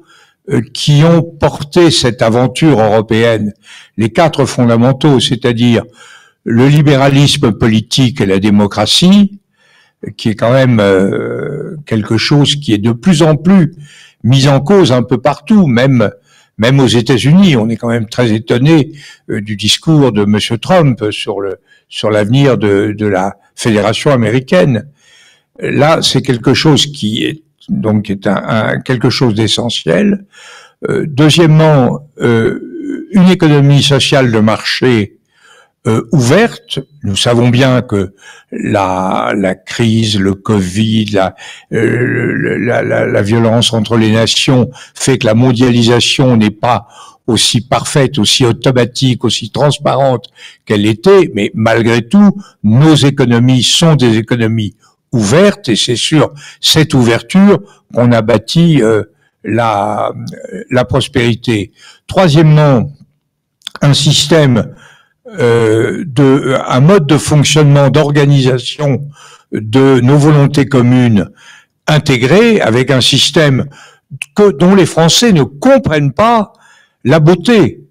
qui ont porté cette aventure européenne, les 4 fondamentaux, c'est-à-dire le libéralisme politique et la démocratie, qui est quand même quelque chose qui est de plus en plus mis en cause un peu partout, même aux États-Unis. On est quand même très étonné du discours de Monsieur Trump sur l'avenir de la fédération américaine. Là, c'est quelque chose qui est quelque chose d'essentiel. Deuxièmement, une économie sociale de marché ouverte. Nous savons bien que la crise, le Covid, la violence entre les nations fait que la mondialisation n'est pas aussi parfaite, aussi automatique, aussi transparente qu'elle était, mais malgré tout, nos économies sont des économies ouvertes, et c'est sur cette ouverture qu'on a bâti la prospérité. Troisièmement, un mode de fonctionnement, d'organisation de nos volontés communes intégrées, avec un système dont les Français ne comprennent pas la beauté,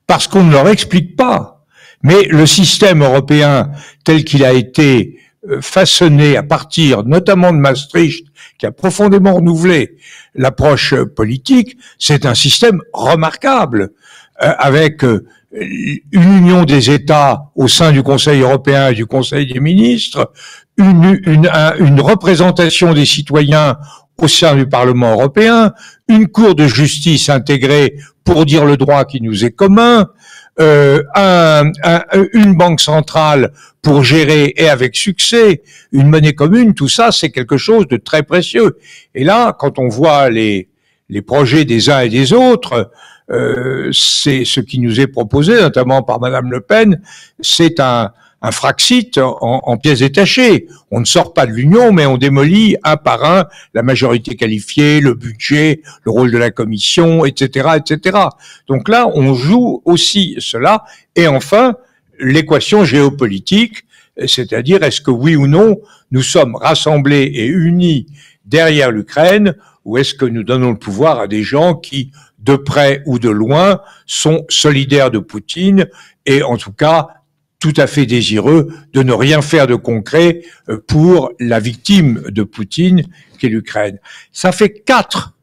parce qu'on ne leur explique pas. Mais le système européen tel qu'il a été façonné à partir notamment de Maastricht, qui a profondément renouvelé l'approche politique, c'est un système remarquable, avec une union des États au sein du Conseil européen et du Conseil des ministres, une représentation des citoyens au sein du Parlement européen, une Cour de justice intégrée pour dire le droit qui nous est commun, une banque centrale pour gérer, et avec succès, une monnaie commune. Tout ça, c'est quelque chose de très précieux. Et là, quand on voit les projets des uns et des autres, c'est ce qui nous est proposé, notamment par Madame Le Pen, c'est un Frexit en pièces détachées. On ne sort pas de l'Union, mais on démolit un par un la majorité qualifiée, le budget, le rôle de la Commission, etc., etc. Donc là, on joue aussi cela. Et enfin, l'équation géopolitique, c'est-à-dire est-ce que oui ou non, nous sommes rassemblés et unis derrière l'Ukraine, ou est-ce que nous donnons le pouvoir à des gens qui, de près ou de loin, sont solidaires de Poutine et en tout cas tout à fait désireux de ne rien faire de concret pour la victime de Poutine, qui est l'Ukraine. Ça fait quatre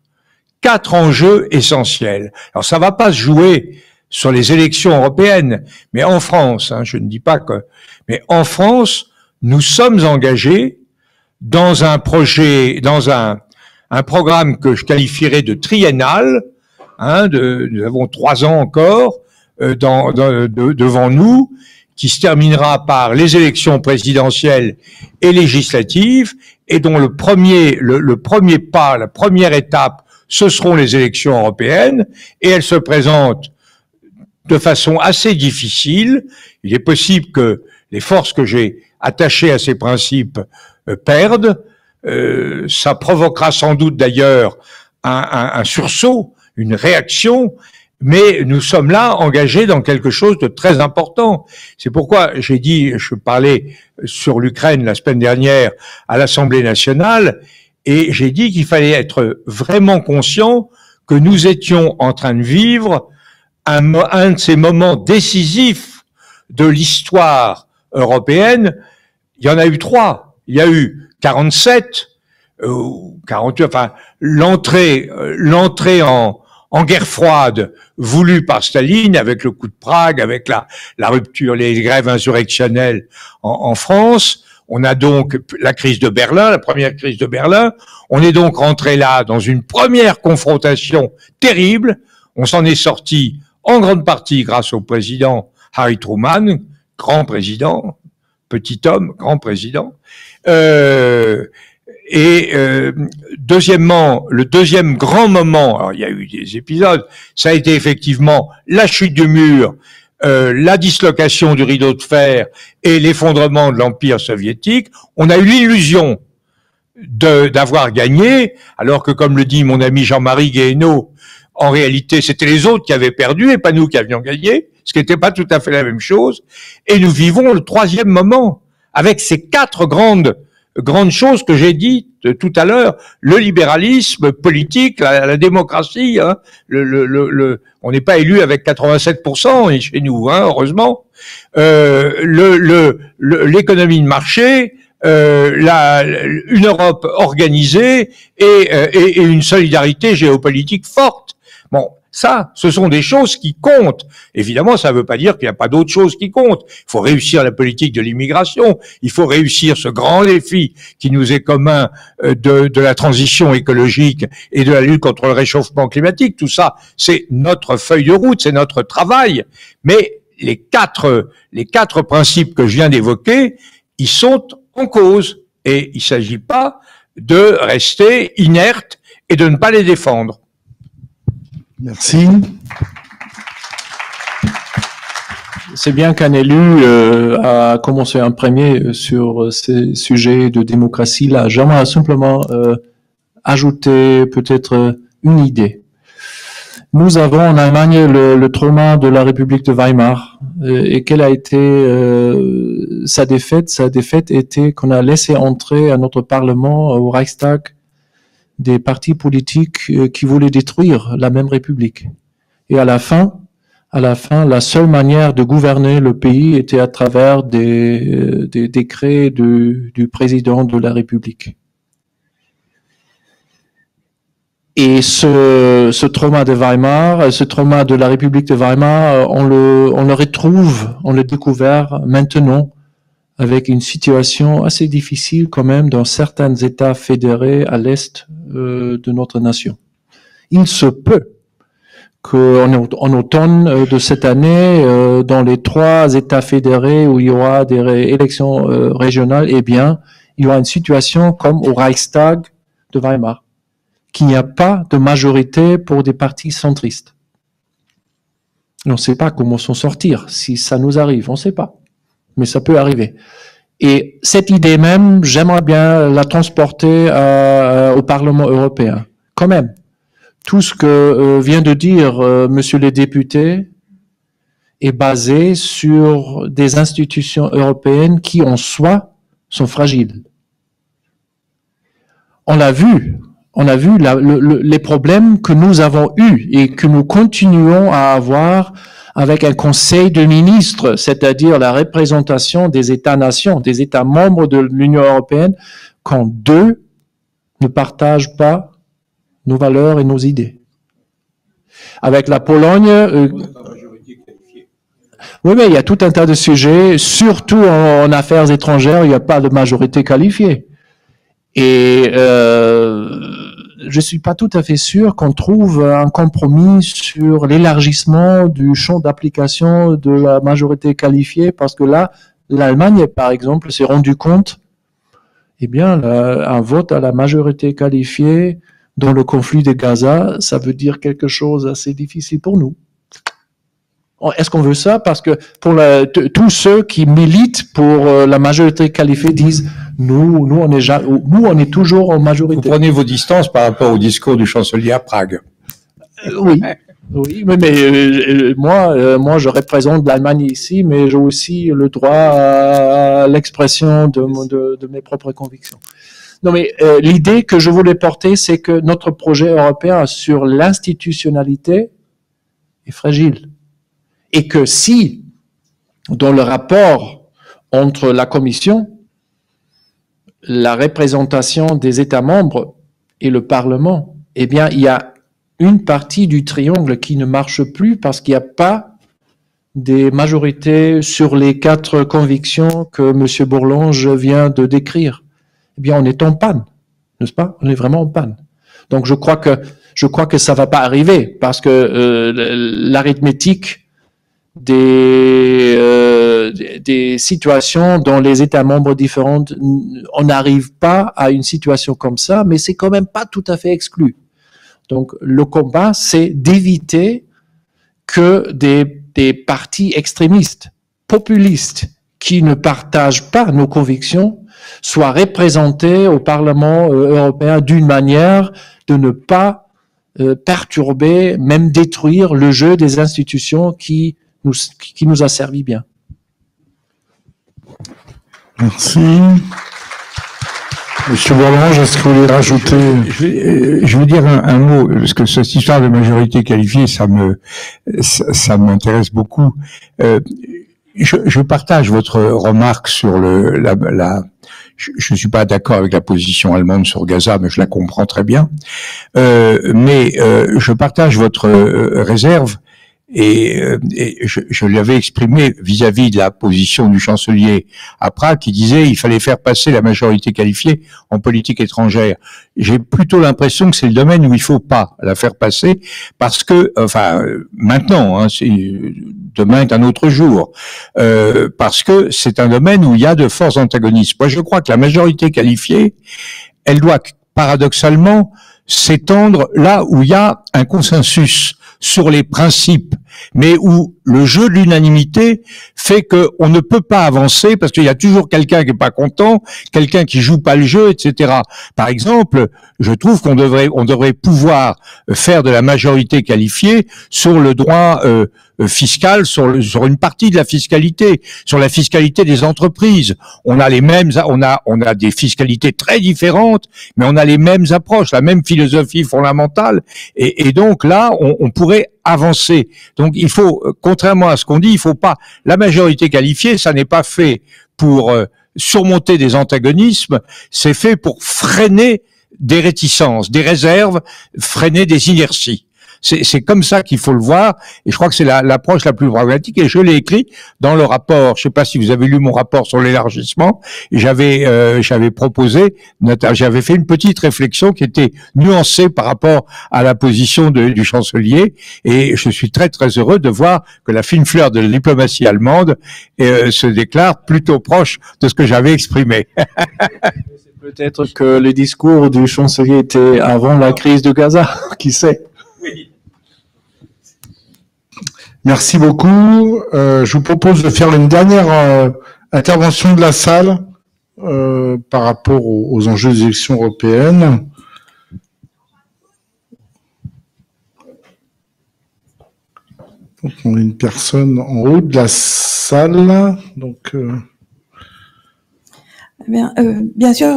enjeux essentiels. Alors ça va pas se jouer sur les élections européennes, mais en France, je ne dis pas que, mais en France, nous sommes engagés dans un projet, dans un programme que je qualifierais de triennal. Nous avons 3 ans encore devant nous, qui se terminera par les élections présidentielles et législatives, et dont le premier pas, la première étape, ce seront les élections européennes, et elles se présentent de façon assez difficile. Il est possible que les forces que j'ai attachées à ces principes perdent. Ça provoquera sans doute d'ailleurs un sursaut, une réaction, mais nous sommes là engagés dans quelque chose de très important. C'est pourquoi j'ai dit, je parlais sur l'Ukraine la semaine dernière à l'Assemblée nationale, et j'ai dit qu'il fallait être vraiment conscient que nous étions en train de vivre un de ces moments décisifs de l'histoire européenne. Il y en a eu 3. Il y a eu 47, 48, enfin l'entrée en guerre froide voulue par Staline, avec le coup de Prague, avec la rupture, les grèves insurrectionnelles en France. On a donc la crise de Berlin, la première crise de Berlin. On est donc rentré là dans une première confrontation terrible. On s'en est sorti en grande partie grâce au président Harry Truman, grand président, petit homme, grand président. Deuxièmement, le deuxième grand moment, alors il y a eu des épisodes, ça a été effectivement la chute du mur, la dislocation du rideau de fer et l'effondrement de l'Empire soviétique. On a eu l'illusion d'avoir gagné, alors que, comme le dit mon ami Jean-Marie Guéhenno, en réalité, c'était les autres qui avaient perdu et pas nous qui avions gagné, ce qui n'était pas tout à fait la même chose. Et nous vivons le troisième moment, avec ces quatre grandes choses que j'ai dites tout à l'heure: le libéralisme politique, la démocratie, hein, on n'est pas élu avec 87% chez nous, hein, heureusement, l'économie de marché, une Europe organisée et une solidarité géopolitique forte. Bon, ça, ce sont des choses qui comptent. Évidemment, ça ne veut pas dire qu'il n'y a pas d'autres choses qui comptent. Il faut réussir la politique de l'immigration. Il faut réussir ce grand défi qui nous est commun de la transition écologique et de la lutte contre le réchauffement climatique. Tout ça, c'est notre feuille de route, c'est notre travail. Mais les quatre principes que je viens d'évoquer, ils sont en cause. Et il ne s'agit pas de rester inerte et de ne pas les défendre. Merci. C'est bien qu'un élu a commencé un premier sur ces sujets de démocratie. Là, j'aimerais simplement ajouter peut-être une idée. Nous avons en Allemagne le trauma de la République de Weimar. Et quelle a été sa défaite? Sa défaite était qu'on a laissé entrer à notre Parlement, au Reichstag, des partis politiques qui voulaient détruire la même République. Et à la fin, la seule manière de gouverner le pays était à travers des décrets du président de la République. Et ce trauma de Weimar, ce trauma de la République de Weimar, on le retrouve, on le découvert maintenant avec une situation assez difficile quand même dans certains États fédérés à l'est de notre nation. Il se peut qu'en automne de cette année, dans les 3 États fédérés où il y aura des élections régionales, eh bien, il y aura une situation comme au Reichstag de Weimar, qu'il n'y a pas de majorité pour des partis centristes. On ne sait pas comment s'en sortir. Si ça nous arrive, on ne sait pas. Mais ça peut arriver. Et cette idée même, j'aimerais bien la transporter au Parlement européen. Quand même, tout ce que vient de dire monsieur le député est basé sur des institutions européennes qui, en soi, sont fragiles. On l'a vu les problèmes que nous avons eus et que nous continuons à avoir avec un conseil de ministres, c'est-à-dire la représentation des États-nations, des États membres de l'Union européenne, quand 2 ne partagent pas nos valeurs et nos idées. Avec la Pologne, oui, mais il y a tout un tas de sujets, surtout en affaires étrangères, il n'y a pas de majorité qualifiée. Et je suis pas tout à fait sûr qu'on trouve un compromis sur l'élargissement du champ d'application de la majorité qualifiée, parce que là, l'Allemagne, par exemple, s'est rendu compte, eh bien, un vote à la majorité qualifiée dans le conflit de Gaza, ça veut dire quelque chose d'assez difficile pour nous. Est-ce qu'on veut ça? Parce que pour tous ceux qui militent pour la majorité qualifiée disent nous on est toujours en majorité. Vous prenez vos distances par rapport au discours du chancelier à Prague. Oui, mais moi je représente l'Allemagne ici, mais j'ai aussi le droit à l'expression de mes propres convictions. Non, mais l'idée que je voulais porter, c'est que notre projet européen sur l'institutionnalité est fragile. Et que si, dans le rapport entre la Commission, la représentation des États membres et le Parlement, eh bien, il y a une partie du triangle qui ne marche plus parce qu'il n'y a pas des majorités sur les 4 convictions que M. Bourlange vient de décrire. Eh bien, on est en panne, n'est-ce pas? On est vraiment en panne. Donc je crois que ça va pas arriver parce que l'arithmétique des situations dans les États membres différents, on n'arrive pas à une situation comme ça, mais c'est quand même pas tout à fait exclu. Donc le combat, c'est d'éviter que des partis extrémistes, populistes, qui ne partagent pas nos convictions, soient représentés au Parlement européen d'une manière de ne pas perturber, même détruire le jeu des institutions qui nous a servi bien. Merci. Monsieur Borlange, est-ce que vous voulez rajouter? Je veux dire un mot, parce que cette histoire de majorité qualifiée, ça m'intéresse beaucoup. Je partage votre remarque sur je suis pas d'accord avec la position allemande sur Gaza, mais je la comprends très bien. Mais je partage votre réserve. Et je l'avais exprimé vis-à-vis de la position du chancelier à Prague qui disait il fallait faire passer la majorité qualifiée en politique étrangère. J'ai plutôt l'impression que c'est le domaine où il faut pas la faire passer parce que, maintenant, hein, demain est un autre jour, parce que c'est un domaine où il y a de forts antagonismes. Moi, je crois que la majorité qualifiée, elle doit paradoxalement s'étendre là où il y a un consensus sur les principes, mais où le jeu de l'unanimité fait qu'on ne peut pas avancer parce qu'il y a toujours quelqu'un qui est pas content, quelqu'un qui joue pas le jeu, etc. Par exemple, je trouve qu'on devrait pouvoir faire de la majorité qualifiée sur le droit fiscal, sur une partie de la fiscalité, sur la fiscalité des entreprises. On a des fiscalités très différentes, mais on a les mêmes approches, la même philosophie fondamentale, et donc là, on pourrait avancer. Donc il faut, contrairement à ce qu'on dit, il faut pas, la majorité qualifiée, ça n'est pas fait pour surmonter des antagonismes, c'est fait pour freiner des réticences, des réserves, freiner des inerties. C'est comme ça qu'il faut le voir, et je crois que c'est l'approche la plus pragmatique, et je l'ai écrit dans le rapport. Je ne sais pas si vous avez lu mon rapport sur l'élargissement, et j'avais proposé, j'avais fait une petite réflexion qui était nuancée par rapport à la position du chancelier, et je suis très très heureux de voir que la fine fleur de la diplomatie allemande se déclare plutôt proche de ce que j'avais exprimé. Peut-être que le discours du chancelier était avant la crise de Gaza, qui sait? Merci beaucoup. Je vous propose de faire une dernière intervention de la salle par rapport aux enjeux des élections européennes. Donc, on a une personne en haut de la salle. Donc, bien sûr,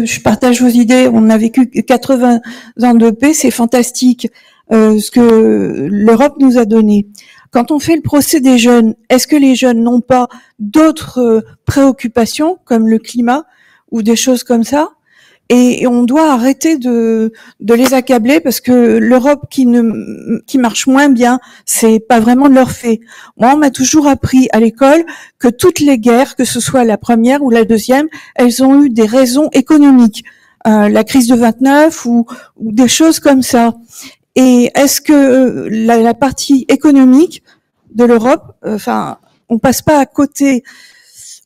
je partage vos idées. On a vécu 80 ans de paix, c'est fantastique ce que l'Europe nous a donné. Quand on fait le procès des jeunes, est-ce que les jeunes n'ont pas d'autres préoccupations comme le climat ou des choses comme ça? Et on doit arrêter de les accabler parce que l'Europe qui marche moins bien, c'est pas vraiment de leur fait. Moi, on m'a toujours appris à l'école que toutes les guerres, que ce soit la première ou la deuxième, elles ont eu des raisons économiques. La crise de 29 ou des choses comme ça. Et est-ce que la partie économique de l'Europe, on passe pas à côté.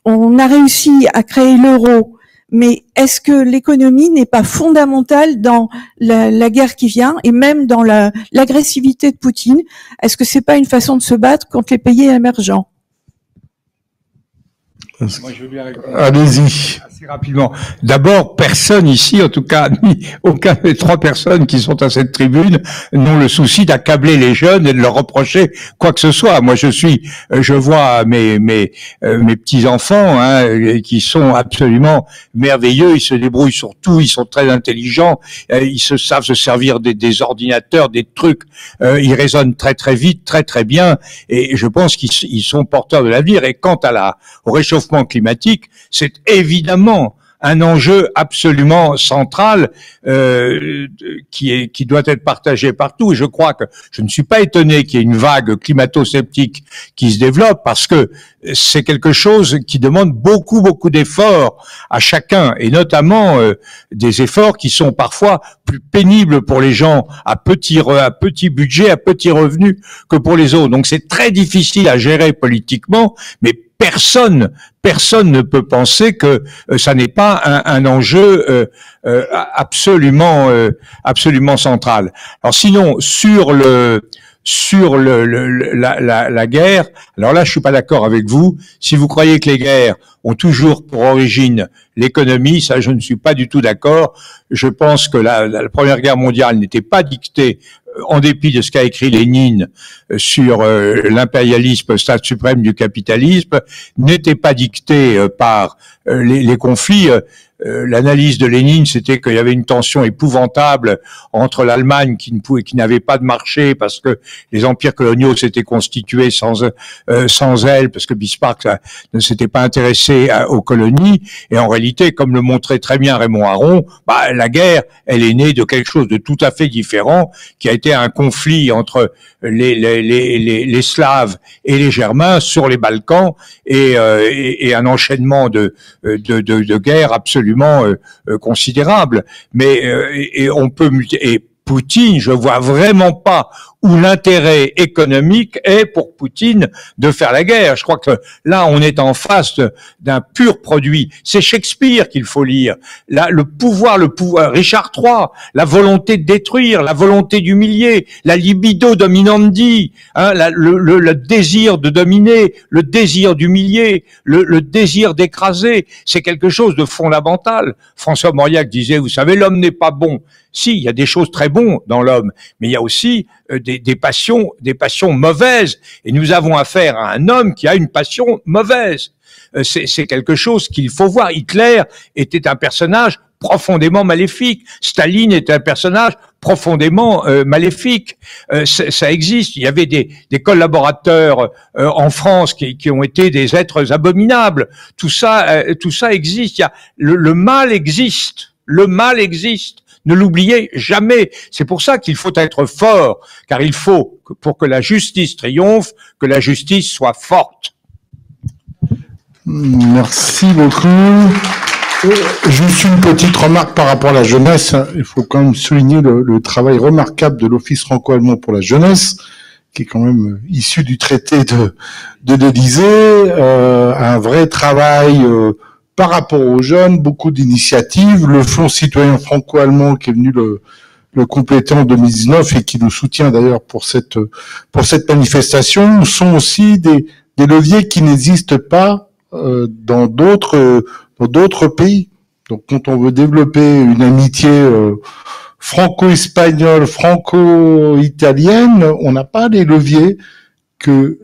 On a réussi à créer l'euro, mais est-ce que l'économie n'est pas fondamentale dans la guerre qui vient et même dans l'agressivité de Poutine? Est-ce que c'est pas une façon de se battre contre les pays émergents? Moi, je veux bien répondre. Allez-y. Assez rapidement. D'abord, personne ici, en tout cas, aucun des trois personnes qui sont à cette tribune, n'ont le souci d'accabler les jeunes et de leur reprocher quoi que ce soit. Moi, je vois mes petits-enfants, qui sont absolument merveilleux, ils se débrouillent sur tout, ils sont très intelligents, ils savent se servir des ordinateurs, des trucs, ils raisonnent très très vite, très très bien, et je pense qu'ils sont porteurs de l'avenir. Et quant au réchauffement climatique, c'est évidemment un enjeu absolument central qui doit être partagé partout. Et je crois que je ne suis pas étonné qu'il y ait une vague climato-sceptique qui se développe, parce que c'est quelque chose qui demande beaucoup d'efforts à chacun, et notamment des efforts qui sont parfois plus pénibles pour les gens à petit budget, à petit revenu, que pour les autres. Donc c'est très difficile à gérer politiquement, mais personne ne peut penser que ça n'est pas un enjeu absolument central. Alors sinon, sur la guerre, alors là je suis pas d'accord avec vous. Si vous croyez que les guerres ont toujours pour origine l'économie, ça je ne suis pas du tout d'accord. Je pense que la Première Guerre mondiale n'était pas dictée, en dépit de ce qu'a écrit Lénine sur l'impérialisme, stade suprême du capitalisme, n'était pas dictée par les conflits. L'analyse de Lénine, c'était qu'il y avait une tension épouvantable entre l'Allemagne qui n'avait pas de marché parce que les empires coloniaux s'étaient constitués sans elle, parce que Bismarck ne s'était pas intéressé aux colonies. Et en réalité, comme le montrait très bien Raymond Aron, la guerre, elle est née de quelque chose de tout à fait différent, qui a été un conflit entre les Slaves et les Germains sur les Balkans, et un enchaînement de guerres absolument considérable. Mais et on peut et Poutine, je vois vraiment pas où l'intérêt économique est pour Poutine de faire la guerre. Je crois que là, on est en face d'un pur produit. C'est Shakespeare qu'il faut lire. Là, le pouvoir, Richard III, la volonté de détruire, la volonté d'humilier, la libido dominandi, hein, le désir de dominer, le désir d'humilier, le désir d'écraser. C'est quelque chose de fondamental. François Mauriac disait, vous savez, l'homme n'est pas bon. Si, il y a des choses très bonnes dans l'homme, mais il y a aussi des passions mauvaises. Et nous avons affaire à un homme qui a une passion mauvaise. C'est quelque chose qu'il faut voir. Hitler était un personnage profondément maléfique. Staline était un personnage profondément maléfique. Ça existe. Il y avait des collaborateurs en France qui ont été des êtres abominables. Tout ça existe. Le mal existe. Le mal existe. Ne l'oubliez jamais. C'est pour ça qu'il faut être fort, car il faut, pour que la justice triomphe, que la justice soit forte. Merci beaucoup. Juste une petite remarque par rapport à la jeunesse. Il faut quand même souligner le travail remarquable de l'Office franco-allemand pour la jeunesse, qui est quand même issu du traité de l'Élysée, un vrai travail par rapport aux jeunes, beaucoup d'initiatives, le Fonds citoyen franco-allemand qui est venu le compléter en 2019 et qui nous soutient d'ailleurs pour cette manifestation, sont aussi des leviers qui n'existent pas dans d'autres pays. Donc quand on veut développer une amitié franco-espagnole, franco-italienne, on n'a pas les leviers que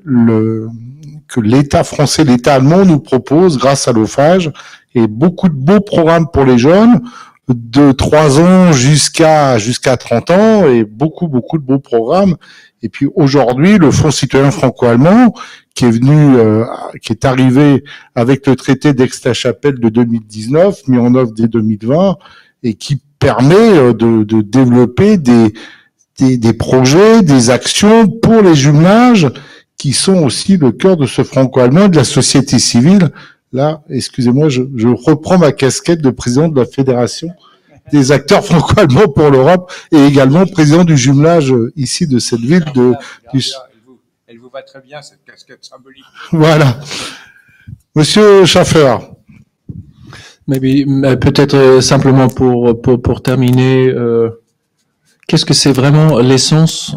l'État français, l'État allemand nous propose grâce à l'OFAGE, et beaucoup de beaux programmes pour les jeunes de 3 ans jusqu'à 30 ans, et beaucoup de beaux programmes. Et puis aujourd'hui, le Fonds citoyen franco-allemand qui est arrivé avec le traité d'Aix-la-Chapelle de 2019, mis en œuvre dès 2020, et qui permet de développer des projets, des actions pour les jumelages, qui sont aussi le cœur de ce franco-allemand, de la société civile. Là, excusez-moi, je reprends ma casquette de président de la Fédération des acteurs franco-allemands pour l'Europe, et également président du jumelage ici de cette ville Elle vous va très bien, cette casquette symbolique. Voilà. Monsieur Schaffer. Peut-être simplement pour terminer, qu'est-ce que c'est vraiment l'essence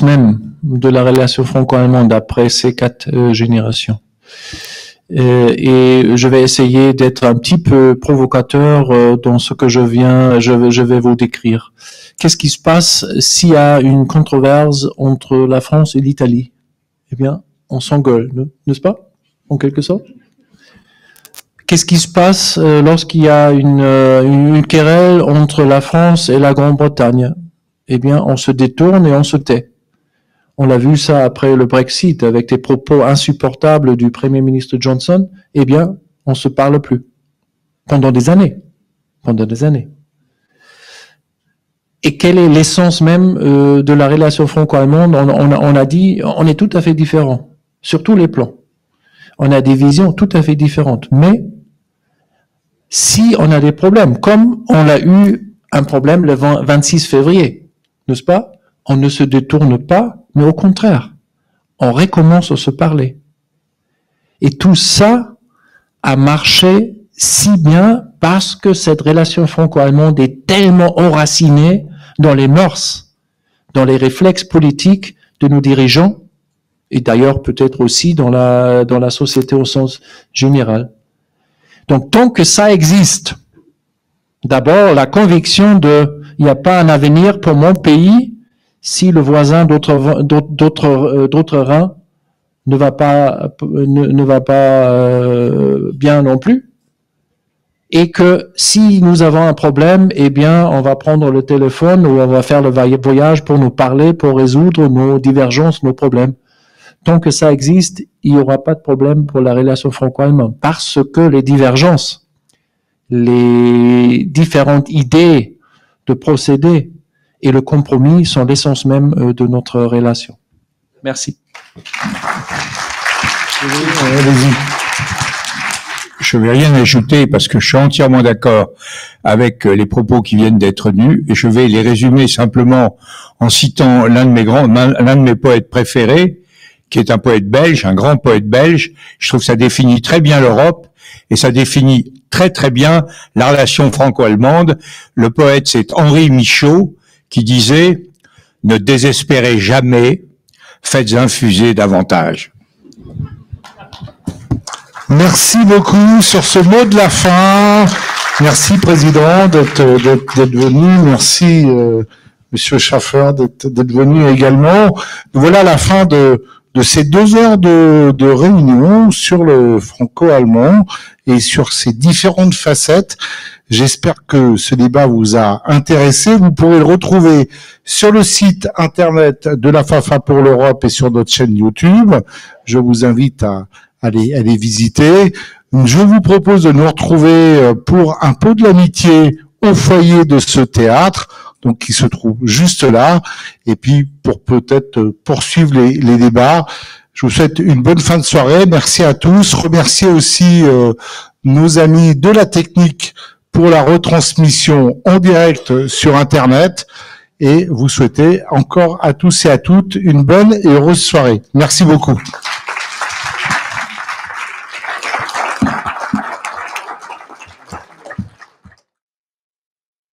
même de la relation franco-allemande après ces 4 générations? Et je vais essayer d'être un petit peu provocateur dans ce que je vais vous décrire. Qu'est-ce qui se passe s'il y a une controverse entre la France et l'Italie? Eh bien, on s'engueule, n'est-ce pas? En quelque sorte. Qu'est-ce qui se passe lorsqu'il y a une querelle entre la France et la Grande-Bretagne? Eh bien, on se détourne et on se tait. On l'a vu ça après le Brexit, avec des propos insupportables du Premier ministre Johnson. Eh bien, on se parle plus. pendant des années. Pendant des années. Et quelle est l'essence même de la relation franco-allemande? On a dit, on est tout à fait différents, sur tous les plans. On a des visions tout à fait différentes. Mais si on a des problèmes, comme on a eu un problème le 26 février, n'est-ce pas? On ne se détourne pas, mais au contraire, on recommence à se parler. Et tout ça a marché si bien parce que cette relation franco-allemande est tellement enracinée dans les mœurs, dans les réflexes politiques de nos dirigeants, et d'ailleurs peut-être aussi dans la société au sens général. Donc tant que ça existe, d'abord la conviction de il n'y a pas un avenir pour mon pays si le voisin d'autre Rhin ne va pas bien non plus, et que si nous avons un problème, eh bien on va prendre le téléphone ou on va faire le voyage pour nous parler, pour résoudre nos divergences, nos problèmes. Tant que ça existe, il n'y aura pas de problème pour la relation franco-allemande, parce que les divergences, les différentes idées de procédés et le compromis sont l'essence même de notre relation. Merci. Je ne vais rien ajouter parce que je suis entièrement d'accord avec les propos qui viennent d'être tenus et je vais les résumer simplement en citant l'un de mes poètes préférés, qui est un poète belge, un grand poète belge. Je trouve que ça définit très bien l'Europe et ça définit très très bien la relation franco-allemande. Le poète, c'est Henri Michaud, qui disait « Ne désespérez jamais, faites infuser davantage ». Merci beaucoup sur ce mot de la fin. Merci, Président, d'être venu. Merci, Monsieur Schaffer, d'être venu également. Voilà la fin de ces 2 heures de réunion sur le franco-allemand et sur ces différentes facettes. J'espère que ce débat vous a intéressé. Vous pourrez le retrouver sur le site internet de la FAFA pour l'Europe et sur notre chaîne YouTube. Je vous invite à aller visiter. Je vous propose de nous retrouver pour un pot de l'amitié au foyer de ce théâtre, donc qui se trouve juste là, et puis pour peut-être poursuivre les débats. Je vous souhaite une bonne fin de soirée. Merci à tous. Remercier aussi nos amis de la technique pour la retransmission en direct sur Internet. Et vous souhaitez encore à tous et à toutes une bonne et heureuse soirée. Merci beaucoup.